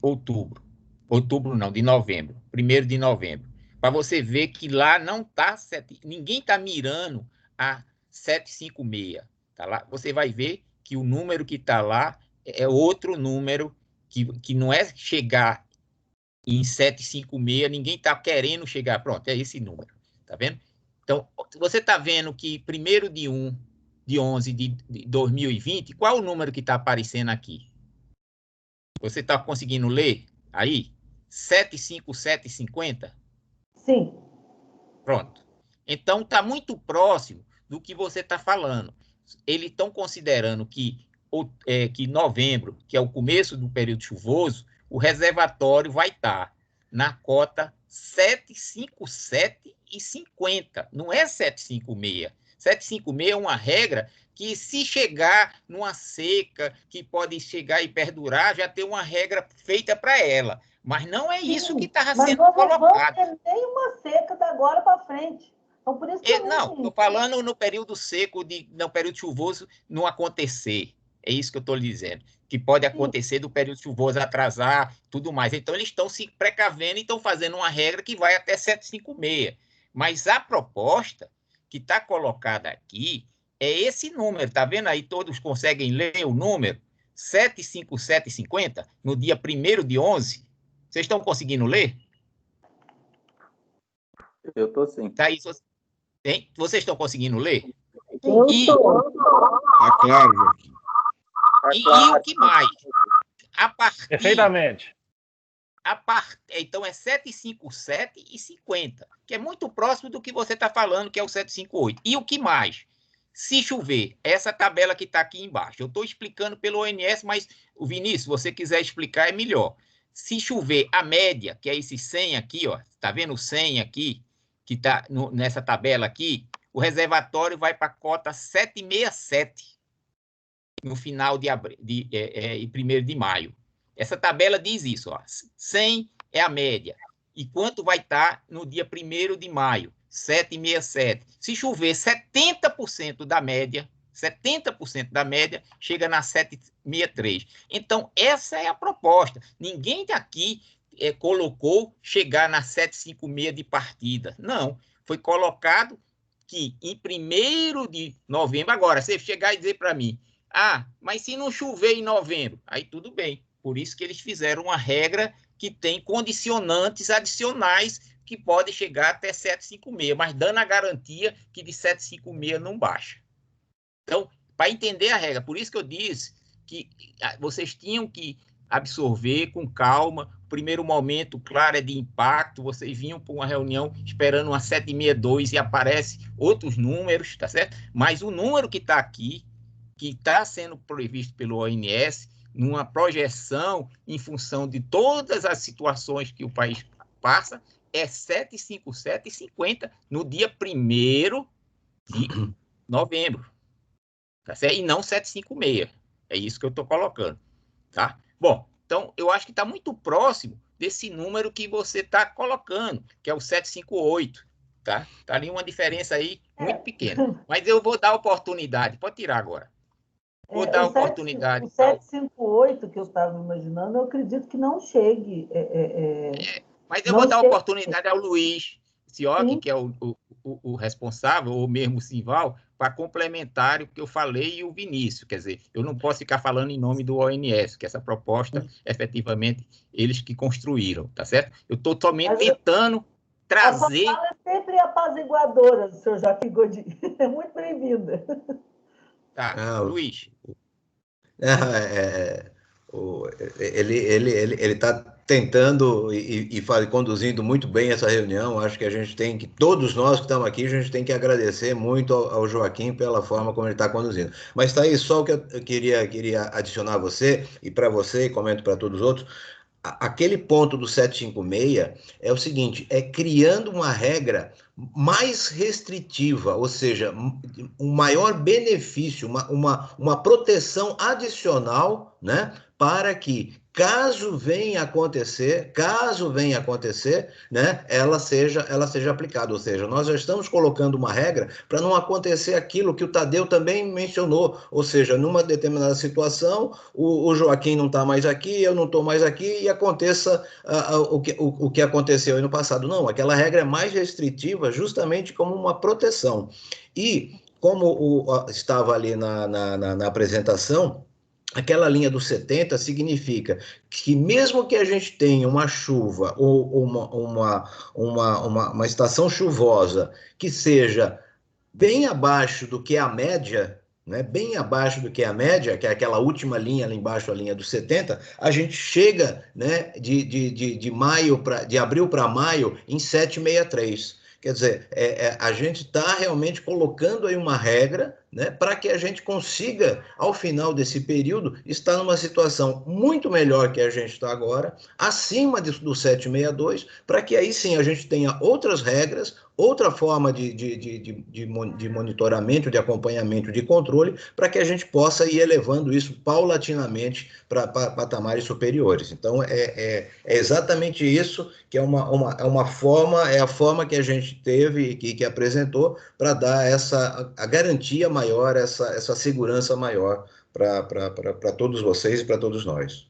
outubro. Outubro não, de novembro. 1º de novembro. Para você ver que lá não está... Ninguém está mirando a 756. Tá lá? Você vai ver que o número que está lá é outro número que não é chegar em 756, ninguém está querendo chegar. Pronto, é esse número. Tá vendo? Então, você está vendo que 1º de 11 de 2020, qual é o número que está aparecendo aqui? Você está conseguindo ler aí? 75750? Sim. Pronto. Então, está muito próximo do que você está falando. Eles estão considerando que novembro, que é o começo do período chuvoso, o reservatório vai estar na cota 757,50. Não é 756. 756 é uma regra que, se chegar numa seca, que pode chegar e perdurar, já tem uma regra feita para ela. Mas não é isso que está sendo colocado. Mas não vamos ter nenhuma seca da agora para frente. Então, por isso que não, estou falando no período seco, no período chuvoso, não acontecer. É isso que eu estou lhe dizendo. Que pode acontecer do período chuvoso atrasar, tudo mais. Então, eles estão se precavendo e estão fazendo uma regra que vai até 756. Mas a proposta que está colocada aqui é esse número. Está vendo aí? Todos conseguem ler o número? 757,50, no dia 1º de 11. Vocês estão conseguindo ler? Eu estou sim. Tá aí, vocês estão conseguindo ler? Tá claro, Joaquim. E o que mais? Perfeitamente. Então, é 757,50, que é muito próximo do que você está falando, que é o 758. E o que mais? Se chover, essa tabela que está aqui embaixo. Eu estou explicando pelo ONS, mas, o Vinícius, se você quiser explicar, é melhor. Se chover a média, que é esse 100 aqui, ó, tá vendo o 100 aqui, que está nessa tabela aqui, o reservatório vai para a cota 767 no final de 1º de maio. Essa tabela diz isso, ó, 100 é a média. E quanto vai estar no dia 1º de maio? 767. Se chover 70% da média, 70% da média, chega na 763. Então, essa é a proposta. Ninguém daqui colocou chegar na 756 de partida. Não. Foi colocado que em 1º de novembro, agora, você chegar e dizer para mim, mas se não chover em novembro, aí tudo bem. Por isso que eles fizeram uma regra que tem condicionantes adicionais que pode chegar até 756, mas dando a garantia que de 756 não baixa. Então, para entender a regra, por isso que eu disse que vocês tinham que absorver com calma. O primeiro momento, claro, é de impacto. Vocês vinham para uma reunião esperando uma 762 e aparecem outros números, tá certo? Mas o número que está aqui, que está sendo previsto pelo ONS, numa projeção em função de todas as situações que o país passa, é 757,50 no dia 1º de novembro. Tá certo? E não 756. É isso que eu estou colocando. Tá? Bom, então eu acho que está muito próximo desse número que você está colocando, que é o 758. Tá? Tá ali uma diferença aí muito pequena. Mas eu vou dar oportunidade. Pode tirar agora. Vou dar oportunidade. O 758 que eu estava imaginando, eu acredito que não chegue. Mas eu vou dar oportunidade ao Luiz Ciocchi, que é o responsável, ou mesmo o Simval, para complementar o que eu falei e o Vinícius. Quer dizer, eu não posso ficar falando em nome do ONS, que essa proposta, efetivamente, eles que construíram, tá certo? Eu estou somente tentando trazer... A sua fala é sempre apaziguadora, senhor Joaquim Godinho. É muito bem-vinda. Tá, Luiz. Ele está tentando e conduzindo muito bem essa reunião. Acho que a gente tem que, todos nós que estamos aqui, a gente tem que agradecer muito ao Joaquim pela forma como ele está conduzindo. Mas está aí só o que eu queria adicionar a você e para você, e comento para todos os outros. Aquele ponto do 756 é o seguinte, é criando uma regra mais restritiva, ou seja, um maior benefício, uma proteção adicional, né, para que, caso venha acontecer, né, ela seja aplicada. Ou seja, nós já estamos colocando uma regra para não acontecer aquilo que o Tadeu também mencionou, ou seja, numa determinada situação, o Joaquim não está mais aqui, eu não estou mais aqui, e aconteça o que aconteceu aí no passado. Não, aquela regra é mais restritiva justamente como uma proteção. E, como estava ali na apresentação, aquela linha dos 70 significa que mesmo que a gente tenha uma chuva ou uma estação chuvosa que seja bem abaixo do que é a média, né, bem abaixo do que é a média, que é aquela última linha ali embaixo, a linha dos 70, a gente chega, né, de abril para maio em 763. Quer dizer, a gente está realmente colocando aí uma regra, né, para que a gente consiga, ao final desse período, estar numa situação muito melhor que a gente está agora, acima do 762, para que aí sim a gente tenha outras regras, outra forma de monitoramento, de acompanhamento, de controle, para que a gente possa ir elevando isso paulatinamente para patamares superiores. Então, é exatamente isso que é uma forma, é a forma que a gente teve e que apresentou para dar a garantia maior, essa segurança maior para todos vocês e para todos nós.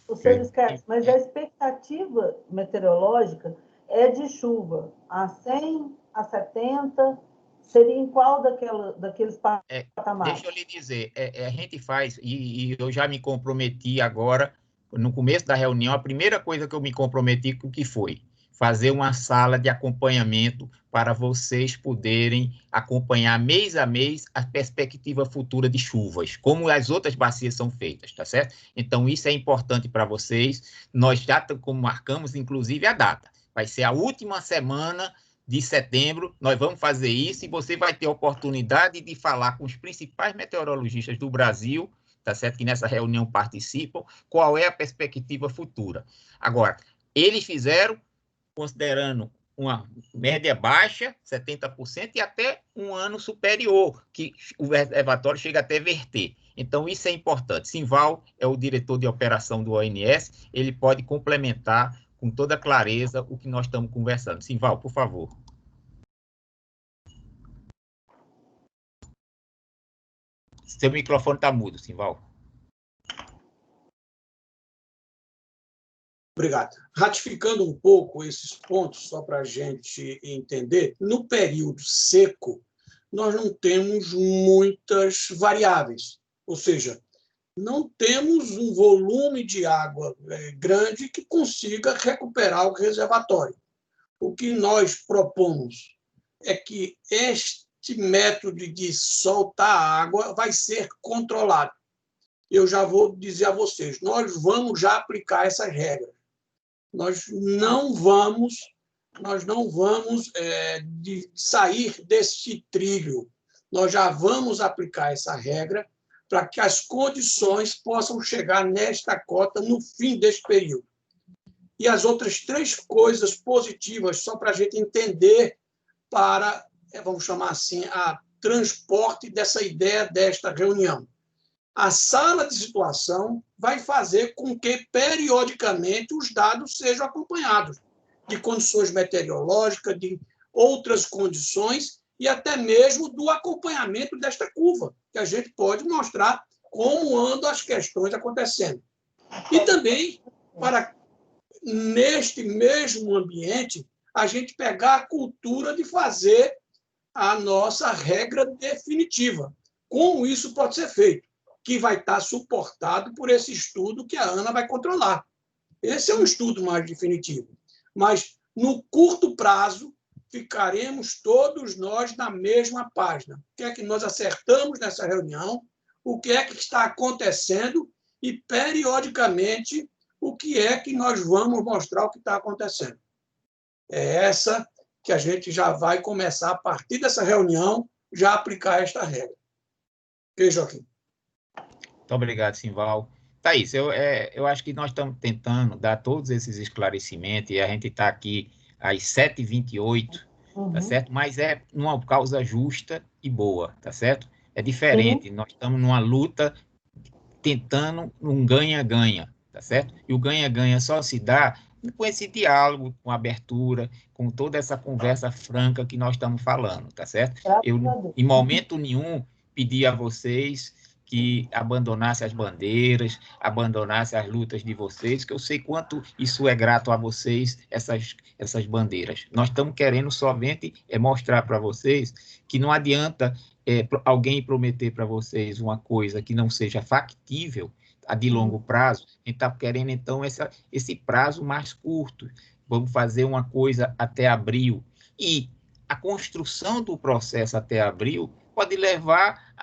O senhor esquece, mas a expectativa meteorológica é de chuva a 100, a 70, seria em qual daqueles patamares? Deixa eu lhe dizer, a gente faz, e eu já me comprometi agora, no começo da reunião, a primeira coisa que eu me comprometi com que foi fazer uma sala de acompanhamento para vocês poderem acompanhar mês a mês a perspectiva futura de chuvas, como as outras bacias são feitas, tá certo? Então, isso é importante para vocês. Nós já marcamos, inclusive, a data. Vai ser a última semana de setembro, nós vamos fazer isso e você vai ter a oportunidade de falar com os principais meteorologistas do Brasil, tá certo? Que nessa reunião participam, qual é a perspectiva futura. Agora, eles fizeram considerando uma média baixa, 70%, e até um ano superior, que o reservatório chega até verter. Então, isso é importante. Simval é o diretor de operação do ONS, ele pode complementar com toda clareza o que nós estamos conversando. Simval, por favor. Seu microfone está mudo, Simval. Obrigado. Ratificando um pouco esses pontos, só para a gente entender, no período seco, nós não temos muitas variáveis, ou seja, não temos um volume de água grande que consiga recuperar o reservatório. O que nós propomos é que este método de soltar a água vai ser controlado. Eu já vou dizer a vocês, nós vamos já aplicar essas regras. Nós não vamos sair desse trilho. Nós já vamos aplicar essa regra para que as condições possam chegar nesta cota no fim deste período. E as outras três coisas positivas, só para a gente entender para, vamos chamar assim, a transporte dessa ideia desta reunião. A sala de situação vai fazer com que, periodicamente, os dados sejam acompanhados de condições meteorológicas, de outras condições e até mesmo do acompanhamento desta curva, que a gente pode mostrar como andam as questões acontecendo. E também, para, neste mesmo ambiente, a gente pegar a cultura de fazer a nossa regra definitiva. Como isso pode ser feito? Que vai estar suportado por esse estudo que a Ana vai controlar. Esse é um estudo mais definitivo. Mas, no curto prazo, ficaremos todos nós na mesma página. O que é que nós acertamos nessa reunião? O que é que está acontecendo? E, periodicamente, o que é que nós vamos mostrar o que está acontecendo. É essa que a gente já vai começar, a partir dessa reunião, já aplicar esta regra. Ok, Joaquim? Muito obrigado, Simval. Thaís, eu acho que nós estamos tentando dar todos esses esclarecimentos e a gente está aqui às 7h28, tá certo? Mas é uma causa justa e boa, tá certo? É diferente, nós estamos numa luta tentando um ganha-ganha, tá certo? E o ganha-ganha só se dá com esse diálogo, com abertura, com toda essa conversa franca que nós estamos falando, tá certo? Eu, em momento nenhum, pedi a vocês que abandonassem as bandeiras, abandonassem as lutas de vocês, que eu sei quanto isso é grato a vocês, essas bandeiras. Nós estamos querendo somente mostrar para vocês que não adianta alguém prometer para vocês uma coisa que não seja factível a de longo prazo. A gente está querendo, então, esse prazo mais curto. Vamos fazer uma coisa até abril. E a construção do processo até abril pode levar,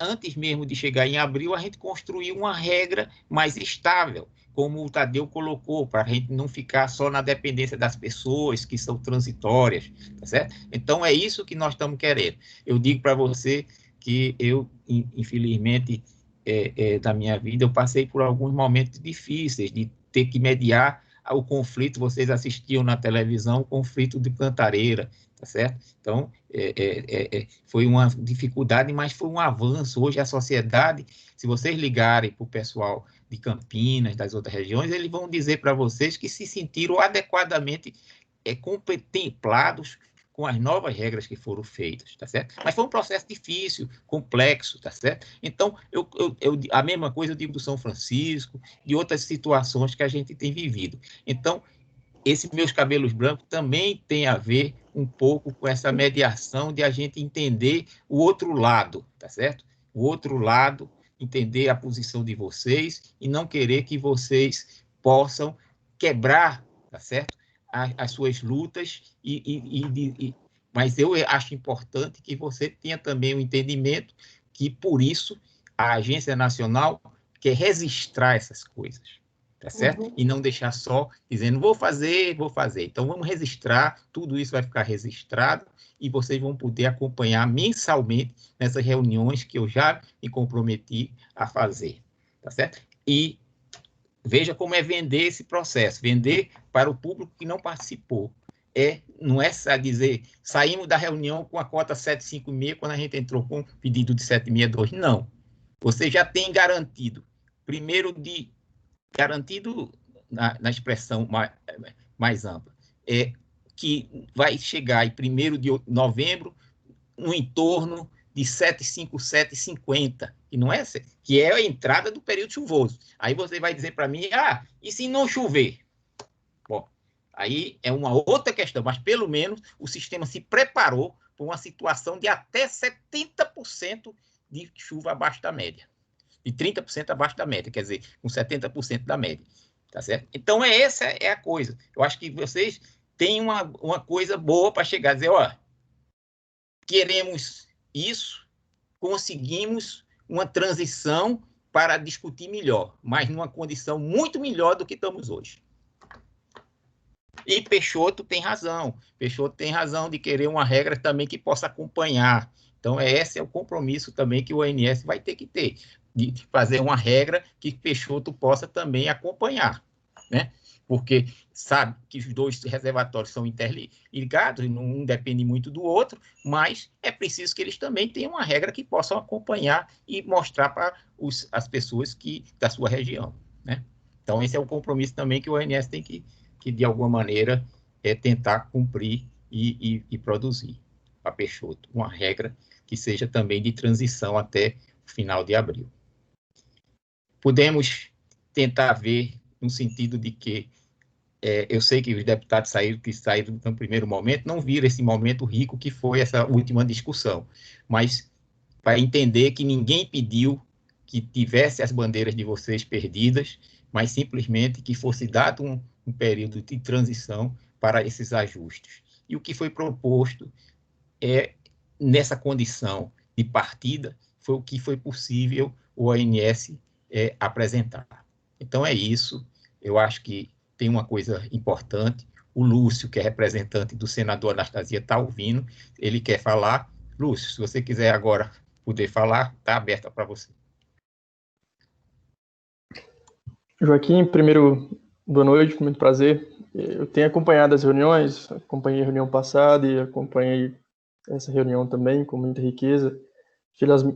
antes mesmo de chegar em abril, a gente construir uma regra mais estável, como o Tadeu colocou, para a gente não ficar só na dependência das pessoas que são transitórias, tá certo? Então, é isso que nós estamos querendo. Eu digo para você que eu, infelizmente, da minha vida, eu passei por alguns momentos difíceis de ter que mediar o conflito. Vocês assistiam na televisão o conflito de Cantareira, tá certo? Então, foi uma dificuldade, mas foi um avanço. Hoje a sociedade, se vocês ligarem para o pessoal de Campinas, das outras regiões, eles vão dizer para vocês que se sentiram adequadamente contemplados com as novas regras que foram feitas, tá certo? Mas foi um processo difícil, complexo, tá certo? Então, a mesma coisa eu digo do São Francisco, de outras situações que a gente tem vivido. Então, esses meus cabelos brancos também tem a ver um pouco com essa mediação de a gente entender o outro lado, tá certo? O outro lado, entender a posição de vocês e não querer que vocês possam quebrar, tá certo? As suas lutas, mas eu acho importante que você tenha também o entendimento que, por isso, a Agência Nacional quer registrar essas coisas, tá certo? E não deixar só dizendo, vou fazer. Então, vamos registrar, tudo isso vai ficar registrado e vocês vão poder acompanhar mensalmente nessas reuniões que eu já me comprometi a fazer, tá certo? E veja como é vender esse processo, vender para o público que não participou. Não é só dizer, saímos da reunião com a cota 756 quando a gente entrou com o pedido de 762. Não. Você já tem garantido, garantido na expressão mais ampla, que vai chegar em 1º de novembro no entorno de 757,50, que não é, que é a entrada do período chuvoso. Aí você vai dizer para mim, e se não chover? Bom, aí é uma outra questão, mas pelo menos o sistema se preparou para uma situação de até 70% de chuva abaixo da média, de 30% abaixo da média, quer dizer, com 70% da média, tá certo? Então, essa é a coisa. Eu acho que vocês têm uma coisa boa para chegar a dizer, queremos isso, conseguimos uma transição para discutir melhor, mas numa condição muito melhor do que estamos hoje. E Peixoto tem razão de querer uma regra também que possa acompanhar. Então, esse é o compromisso também que o ONS vai ter que ter, de fazer uma regra que Peixoto possa também acompanhar, né? Porque sabe que os dois reservatórios são interligados, um depende muito do outro, mas é preciso que eles também tenham uma regra que possam acompanhar e mostrar para as pessoas da sua região, né? Então, esse é o compromisso também que o ONS tem que de alguma maneira, tentar cumprir e produzir para Peixoto uma regra que seja também de transição até o final de abril. Podemos tentar ver no sentido de que eu sei que os deputados que saíram no primeiro momento, não viram esse momento rico que foi essa última discussão, mas para entender que ninguém pediu que tivesse as bandeiras de vocês perdidas, mas simplesmente que fosse dado um período de transição para esses ajustes. E o que foi proposto nessa condição de partida, foi o que foi possível o ONS apresentar. Então é isso, eu acho que tem uma coisa importante, o Lúcio, que é representante do senador Anastasia, está ouvindo, ele quer falar. Lúcio, se você quiser agora poder falar, está aberta para você. Joaquim, primeiro, boa noite, muito prazer. Eu tenho acompanhado as reuniões, acompanhei a reunião passada e acompanhei essa reunião também com muita riqueza.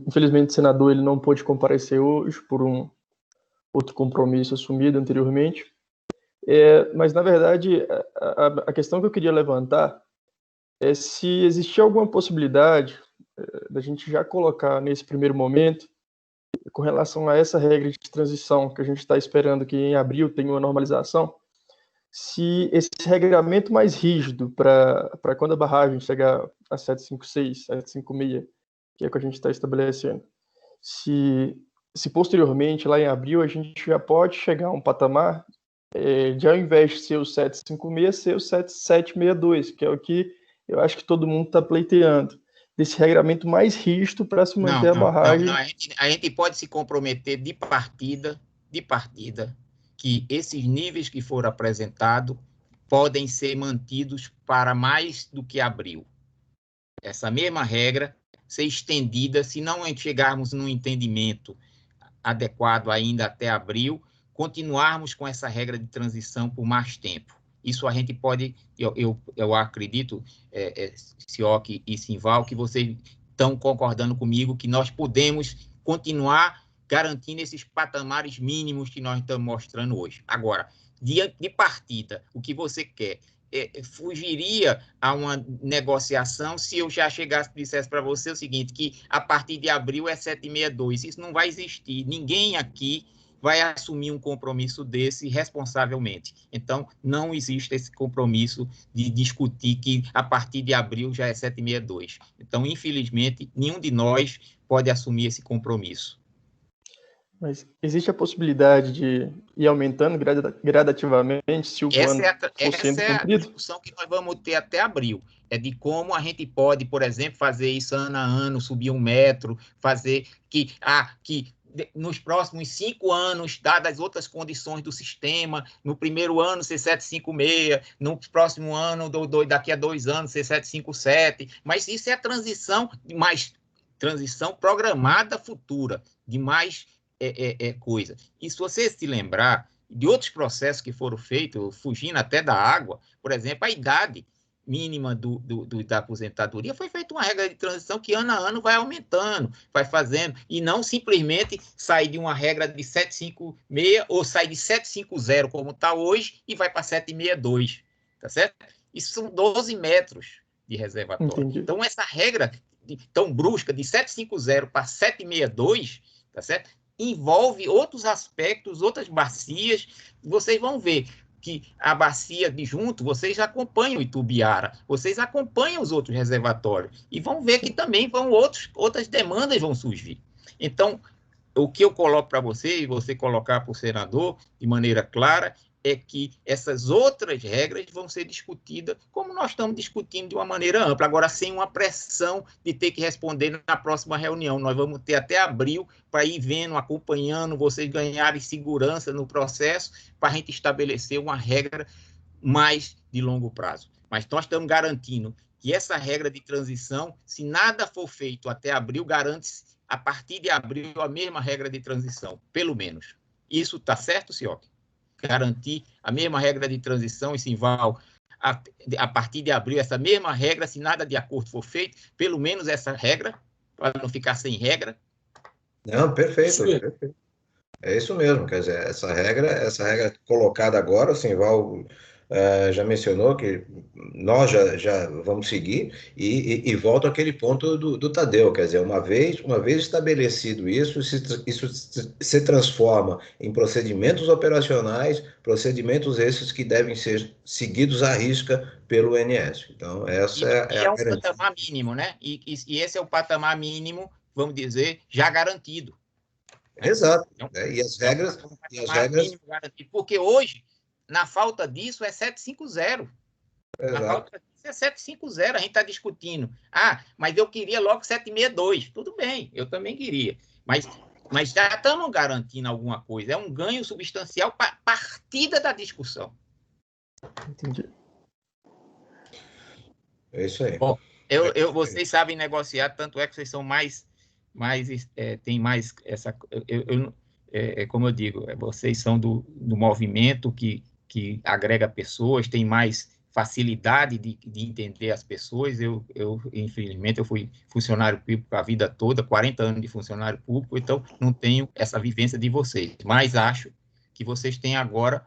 Infelizmente, o senador ele não pôde comparecer hoje por um outro compromisso assumido anteriormente. Mas, na verdade, a questão que eu queria levantar é se existia alguma possibilidade da gente já colocar nesse primeiro momento, com relação a essa regra de transição que a gente está esperando que em abril tenha uma normalização, se esse regramento mais rígido para quando a barragem chegar a 756, 756, que é o que a gente está estabelecendo, se posteriormente, lá em abril, a gente já pode chegar a um patamar de, ao invés de ser o 756, ser o 7762, que é o que eu acho que todo mundo está pleiteando, desse regramento mais rígido para se manter a barragem. Não, a gente pode se comprometer de partida, que esses níveis que foram apresentados podem ser mantidos para mais do que abril. Essa mesma regra ser estendida, se não chegarmos num entendimento adequado ainda até abril, continuarmos com essa regra de transição por mais tempo. Isso a gente pode, eu acredito, Sioc e Simval, que vocês estão concordando comigo que nós podemos continuar garantindo esses patamares mínimos que nós estamos mostrando hoje. Agora, de partida, o que você quer? Fugiria a uma negociação se eu já chegasse e dissesse para você o seguinte, que a partir de abril é 762. Isso não vai existir. Ninguém aqui vai assumir um compromisso desse responsavelmente. Então, não existe esse compromisso de discutir que a partir de abril já é 762. Então, infelizmente, nenhum de nós pode assumir esse compromisso. Mas existe a possibilidade de ir aumentando gradativamente se o plano for sendo cumprido? Essa é a discussão que nós vamos ter até abril. É de como a gente pode, por exemplo, fazer isso ano a ano, subir 1 metro, fazer que nos próximos 5 anos, dadas outras condições do sistema, no primeiro ano ser 756, no próximo ano, daqui a 2 anos, ser 757, mas isso é a transição programada futura, de mais coisa. E se você se lembrar de outros processos que foram feitos, fugindo até da água, por exemplo, a idade mínima da aposentadoria, foi feita uma regra de transição que ano a ano vai aumentando, vai fazendo, e não simplesmente sair de uma regra de 756 ou sair de 750, como está hoje, e vai para 762, tá certo? Isso são 12 metros de reservatório. Entendi. Então, essa regra tão brusca de 750 para 762, tá certo? Envolve outros aspectos, outras bacias, vocês vão ver que a bacia de junto, vocês acompanham o Itubiara, vocês acompanham os outros reservatórios, e vão ver que também outras demandas vão surgir. Então, o que eu coloco para você, e você colocar para o senador, de maneira clara, é que essas outras regras vão ser discutidas como nós estamos discutindo de uma maneira ampla, agora sem uma pressão de ter que responder na próxima reunião. Nós vamos ter até abril para ir vendo, acompanhando, vocês ganharem segurança no processo, para a gente estabelecer uma regra mais de longo prazo. Mas nós estamos garantindo que essa regra de transição, se nada for feito até abril, garante-se, a partir de abril, a mesma regra de transição, pelo menos. Isso está certo, Sioc? Garantir a mesma regra de transição, e Simval, a partir de abril, essa mesma regra, se nada de acordo for feito, pelo menos essa regra, para não ficar sem regra. Não, perfeito, perfeito. É isso mesmo, quer dizer, essa regra colocada agora, o Simval já mencionou que nós já vamos seguir e volto àquele ponto do Tadeu, quer dizer, uma vez estabelecido isso se transforma em procedimentos operacionais, procedimentos esses que devem ser seguidos à risca pelo INS. Então, essa é a um garantia. patamar mínimo, né? E esse é o patamar mínimo, vamos dizer, já garantido. Né? Exato. Então, E as regras... mínimo garantido. Porque hoje, na falta disso, é 750. Exato. Na falta disso é 750. A gente está discutindo. Mas eu queria logo 762. Tudo bem, eu também queria. Mas já estamos garantindo alguma coisa. É um ganho substancial para partida da discussão. Entendi. É isso aí. Bom, vocês sabem negociar, tanto é que vocês são tem mais essa... como eu digo, vocês são do movimento que agrega pessoas, tem mais facilidade de entender as pessoas. Infelizmente, eu fui funcionário público a vida toda, 40 anos de funcionário público, então não tenho essa vivência de vocês, mas acho que vocês têm agora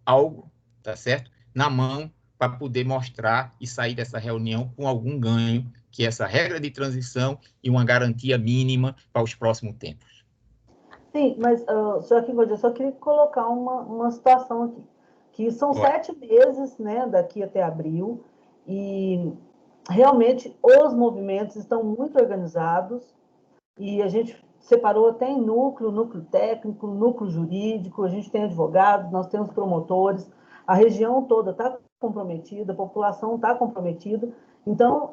algo, tá certo? Na mão, para poder mostrar e sair dessa reunião com algum ganho, que é essa regra de transição e uma garantia mínima para os próximos tempos. Sim, mas, senhor Joaquim Godinho, eu só queria colocar uma situação aqui, que são 7 meses, né, daqui até abril, e realmente os movimentos estão muito organizados, e a gente separou até em núcleo técnico, núcleo jurídico, a gente tem advogados, nós temos promotores, a região toda está comprometida, a população está comprometida, então,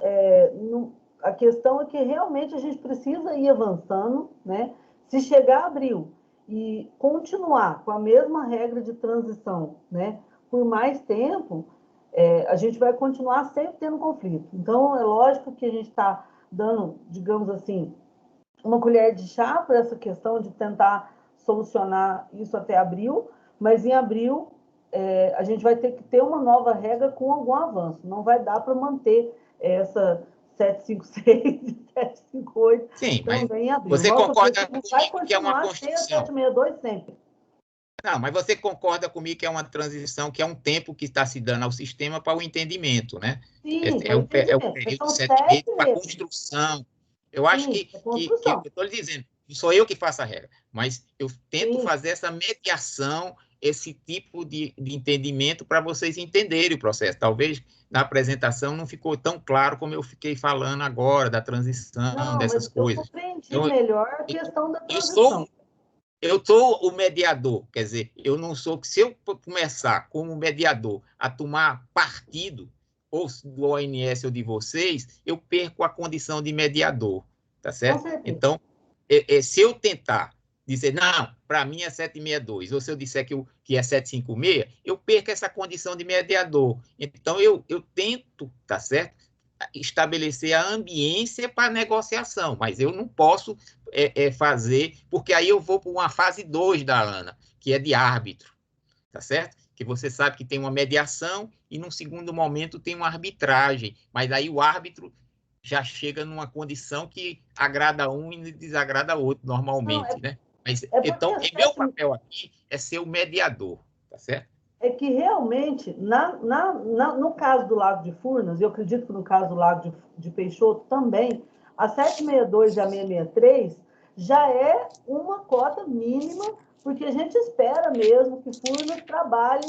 a questão é que realmente a gente precisa ir avançando, né? Se chegar a abril e continuar com a mesma regra de transição, né, por mais tempo, a gente vai continuar sempre tendo conflito. Então, é lógico que a gente está dando, digamos assim, uma colher de chá para essa questão de tentar solucionar isso até abril, mas em abril a gente vai ter que ter uma nova regra com algum avanço. Não vai dar para manter essa 756 e 758 Sim, também em abril. Você concorda comigo que é uma construção? 762 sempre. Não, mas você concorda comigo que é uma transição, que é um tempo que está se dando ao sistema para o entendimento, né? Sim, é o período de 7 meses para a construção. Eu acho que eu estou lhe dizendo, não sou eu que faço a regra, mas eu tento fazer essa mediação, esse tipo de entendimento para vocês entenderem o processo. Talvez na apresentação não ficou tão claro como eu fiquei falando agora, da transição, dessas coisas. Eu compreendi melhor a questão da transição. Eu sou o mediador, quer dizer, eu não sou... Se eu começar como mediador a tomar partido, ou do ONS ou de vocês, eu perco a condição de mediador, tá certo? Então, se eu tentar dizer, não, para mim é 762, ou se eu disser que é 756, eu perco essa condição de mediador. Então, eu tento, tá certo? Estabelecer a ambiência para negociação, mas eu não posso fazer, porque aí eu vou para uma fase 2 da ANA, que é de árbitro, tá certo? Que você sabe que tem uma mediação e, num segundo momento, tem uma arbitragem, mas aí o árbitro já chega numa condição que agrada um e desagrada outro, normalmente, né? Mas, então, meu papel aqui é ser o mediador, tá certo? É que realmente, no caso do Lago de Furnas, e eu acredito que no caso do Lago de Peixoto também, a 762 e a 663 já é uma cota mínima, porque a gente espera mesmo que Furnas trabalhe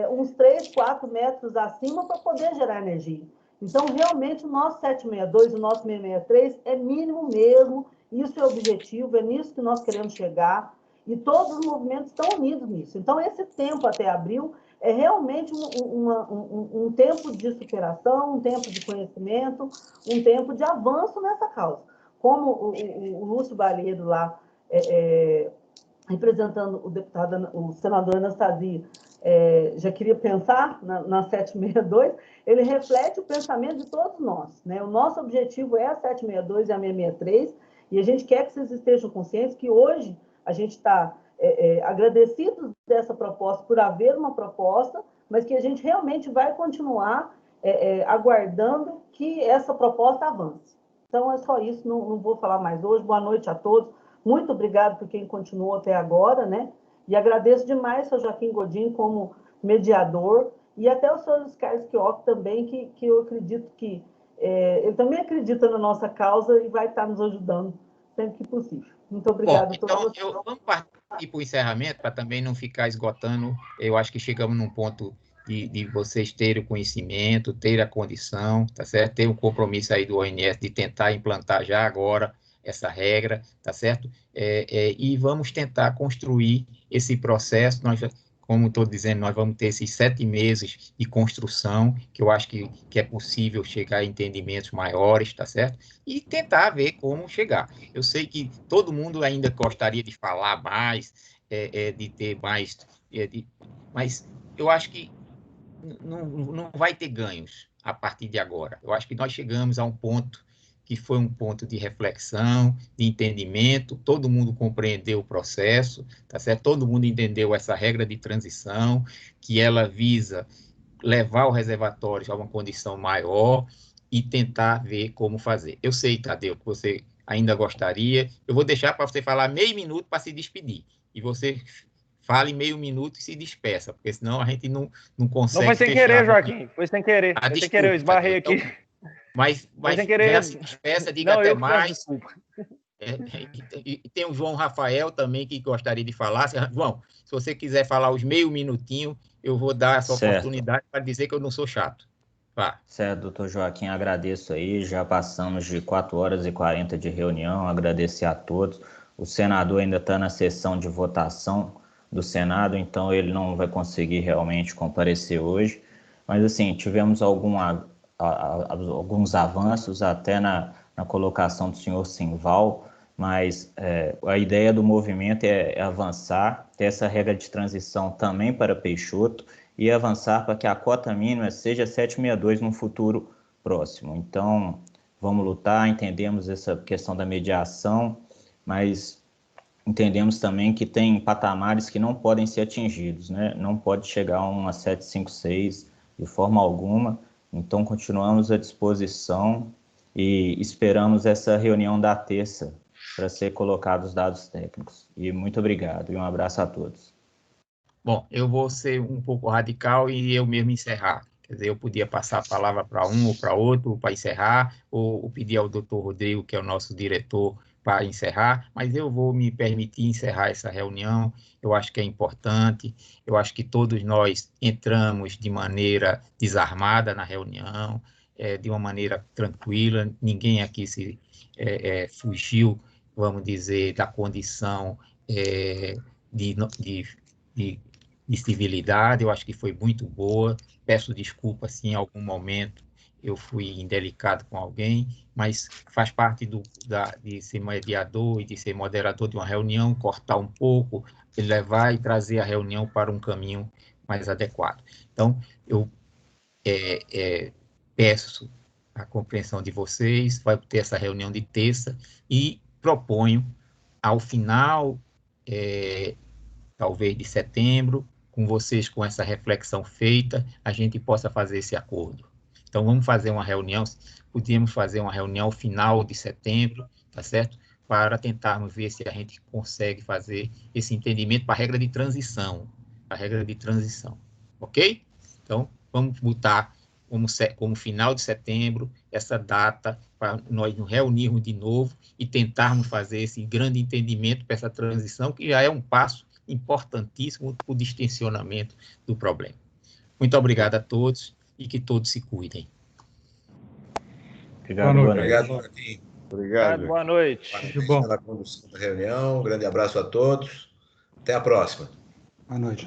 uns 3, 4 metros acima para poder gerar energia. Então, realmente, o nosso 762 e o nosso 663 é mínimo mesmo, isso é objetivo, é nisso que nós queremos chegar, e todos os movimentos estão unidos nisso. Então, esse tempo até abril é realmente um tempo de superação, um tempo de conhecimento, um tempo de avanço nessa causa. Como o Lúcio Balheiro lá, representando o senador Anastasia, já queria pensar na 762, ele reflete o pensamento de todos nós, né? O nosso objetivo é a 762 e a 663, e a gente quer que vocês estejam conscientes que hoje a gente está agradecidos dessa proposta, por haver uma proposta, mas que a gente realmente vai continuar aguardando que essa proposta avance. Então, é só isso, não vou falar mais hoje. Boa noite a todos. Muito obrigado por quem continuou até agora, né? E agradeço demais ao Joaquim Godinho como mediador, e até o senhor Carlos Chioc também, que eu acredito que ele também acredita na nossa causa e vai estar nos ajudando sempre que possível. Muito obrigada a todos. Então, vamos partir para o encerramento, para também não ficar esgotando. Eu acho que chegamos num ponto de vocês terem o conhecimento, terem a condição, tá certo? Ter um compromisso aí do ONS de tentar implantar já agora essa regra, tá certo? E vamos tentar construir esse processo. Nós, como estou dizendo, nós vamos ter esses 7 meses de construção, que eu acho que é possível chegar a entendimentos maiores, tá certo? E tentar ver como chegar. Eu sei que todo mundo ainda gostaria de falar mais, de ter mais, mas eu acho que não vai ter ganhos a partir de agora. Eu acho que nós chegamos a um ponto que foi um ponto de reflexão, de entendimento, todo mundo compreendeu o processo, tá certo? Todo mundo entendeu essa regra de transição, que ela visa levar o reservatório a uma condição maior e tentar ver como fazer. Eu sei, Tadeu, que você ainda gostaria, eu vou deixar para você falar meio minuto para se despedir, e você fale meio minuto e se despeça, porque senão a gente não consegue. Não foi sem querer, Joaquim, foi sem querer. Foi sem querer, eu esbarrei aqui. Então, mas sem querer. Se despeça, diga até mais. E tem o João Rafael também que gostaria de falar. João, se você quiser falar os meio minutinho, eu vou dar essa oportunidade para dizer que eu não sou chato. Vá. Certo, doutor Joaquim, agradeço aí. Já passamos de 4h40 de reunião, agradecer a todos. O senador ainda está na sessão de votação do Senado, então ele não vai conseguir realmente comparecer hoje. Mas, assim, tivemos alguns avanços até na colocação do senhor Simval, mas a ideia do movimento é avançar, ter essa regra de transição também para Peixoto e avançar para que a cota mínima seja 7,62 no futuro próximo. Então, vamos lutar, entendemos essa questão da mediação, mas entendemos também que tem patamares que não podem ser atingidos, né? Não pode chegar a uma 7,56 de forma alguma. Então, continuamos à disposição e esperamos essa reunião da terça para ser colocados os dados técnicos. E muito obrigado e um abraço a todos. Bom, eu vou ser um pouco radical e eu mesmo encerrar. Quer dizer, eu podia passar a palavra para um ou para outro para encerrar, ou pedir ao doutor Rodrigo, que é o nosso diretor, para encerrar, mas eu vou me permitir encerrar essa reunião. Eu acho que é importante, eu acho que todos nós entramos de maneira desarmada na reunião, de uma maneira tranquila, ninguém aqui fugiu, vamos dizer, da condição de civilidade. Eu acho que foi muito boa. Peço desculpa se em algum momento eu fui indelicado com alguém, mas faz parte de ser mediador e de ser moderador de uma reunião, cortar um pouco, levar e trazer a reunião para um caminho mais adequado. Então, eu peço a compreensão de vocês, vai ter essa reunião de terça e proponho, ao final, talvez de setembro, com vocês, com essa reflexão feita, a gente possa fazer esse acordo. Então, vamos fazer uma reunião, podíamos fazer uma reunião ao final de setembro, tá certo? Para tentarmos ver se a gente consegue fazer esse entendimento para a regra de transição, ok? Então, vamos botar como final de setembro essa data para nós nos reunirmos de novo e tentarmos fazer esse grande entendimento para essa transição, que já é um passo importantíssimo para o distensionamento do problema. Muito obrigado a todos e que todos se cuidem. Obrigado, boa noite. Obrigado. Obrigado. Boa noite. Parabéns pela condução da reunião. Um grande abraço a todos. Até a próxima. Boa noite.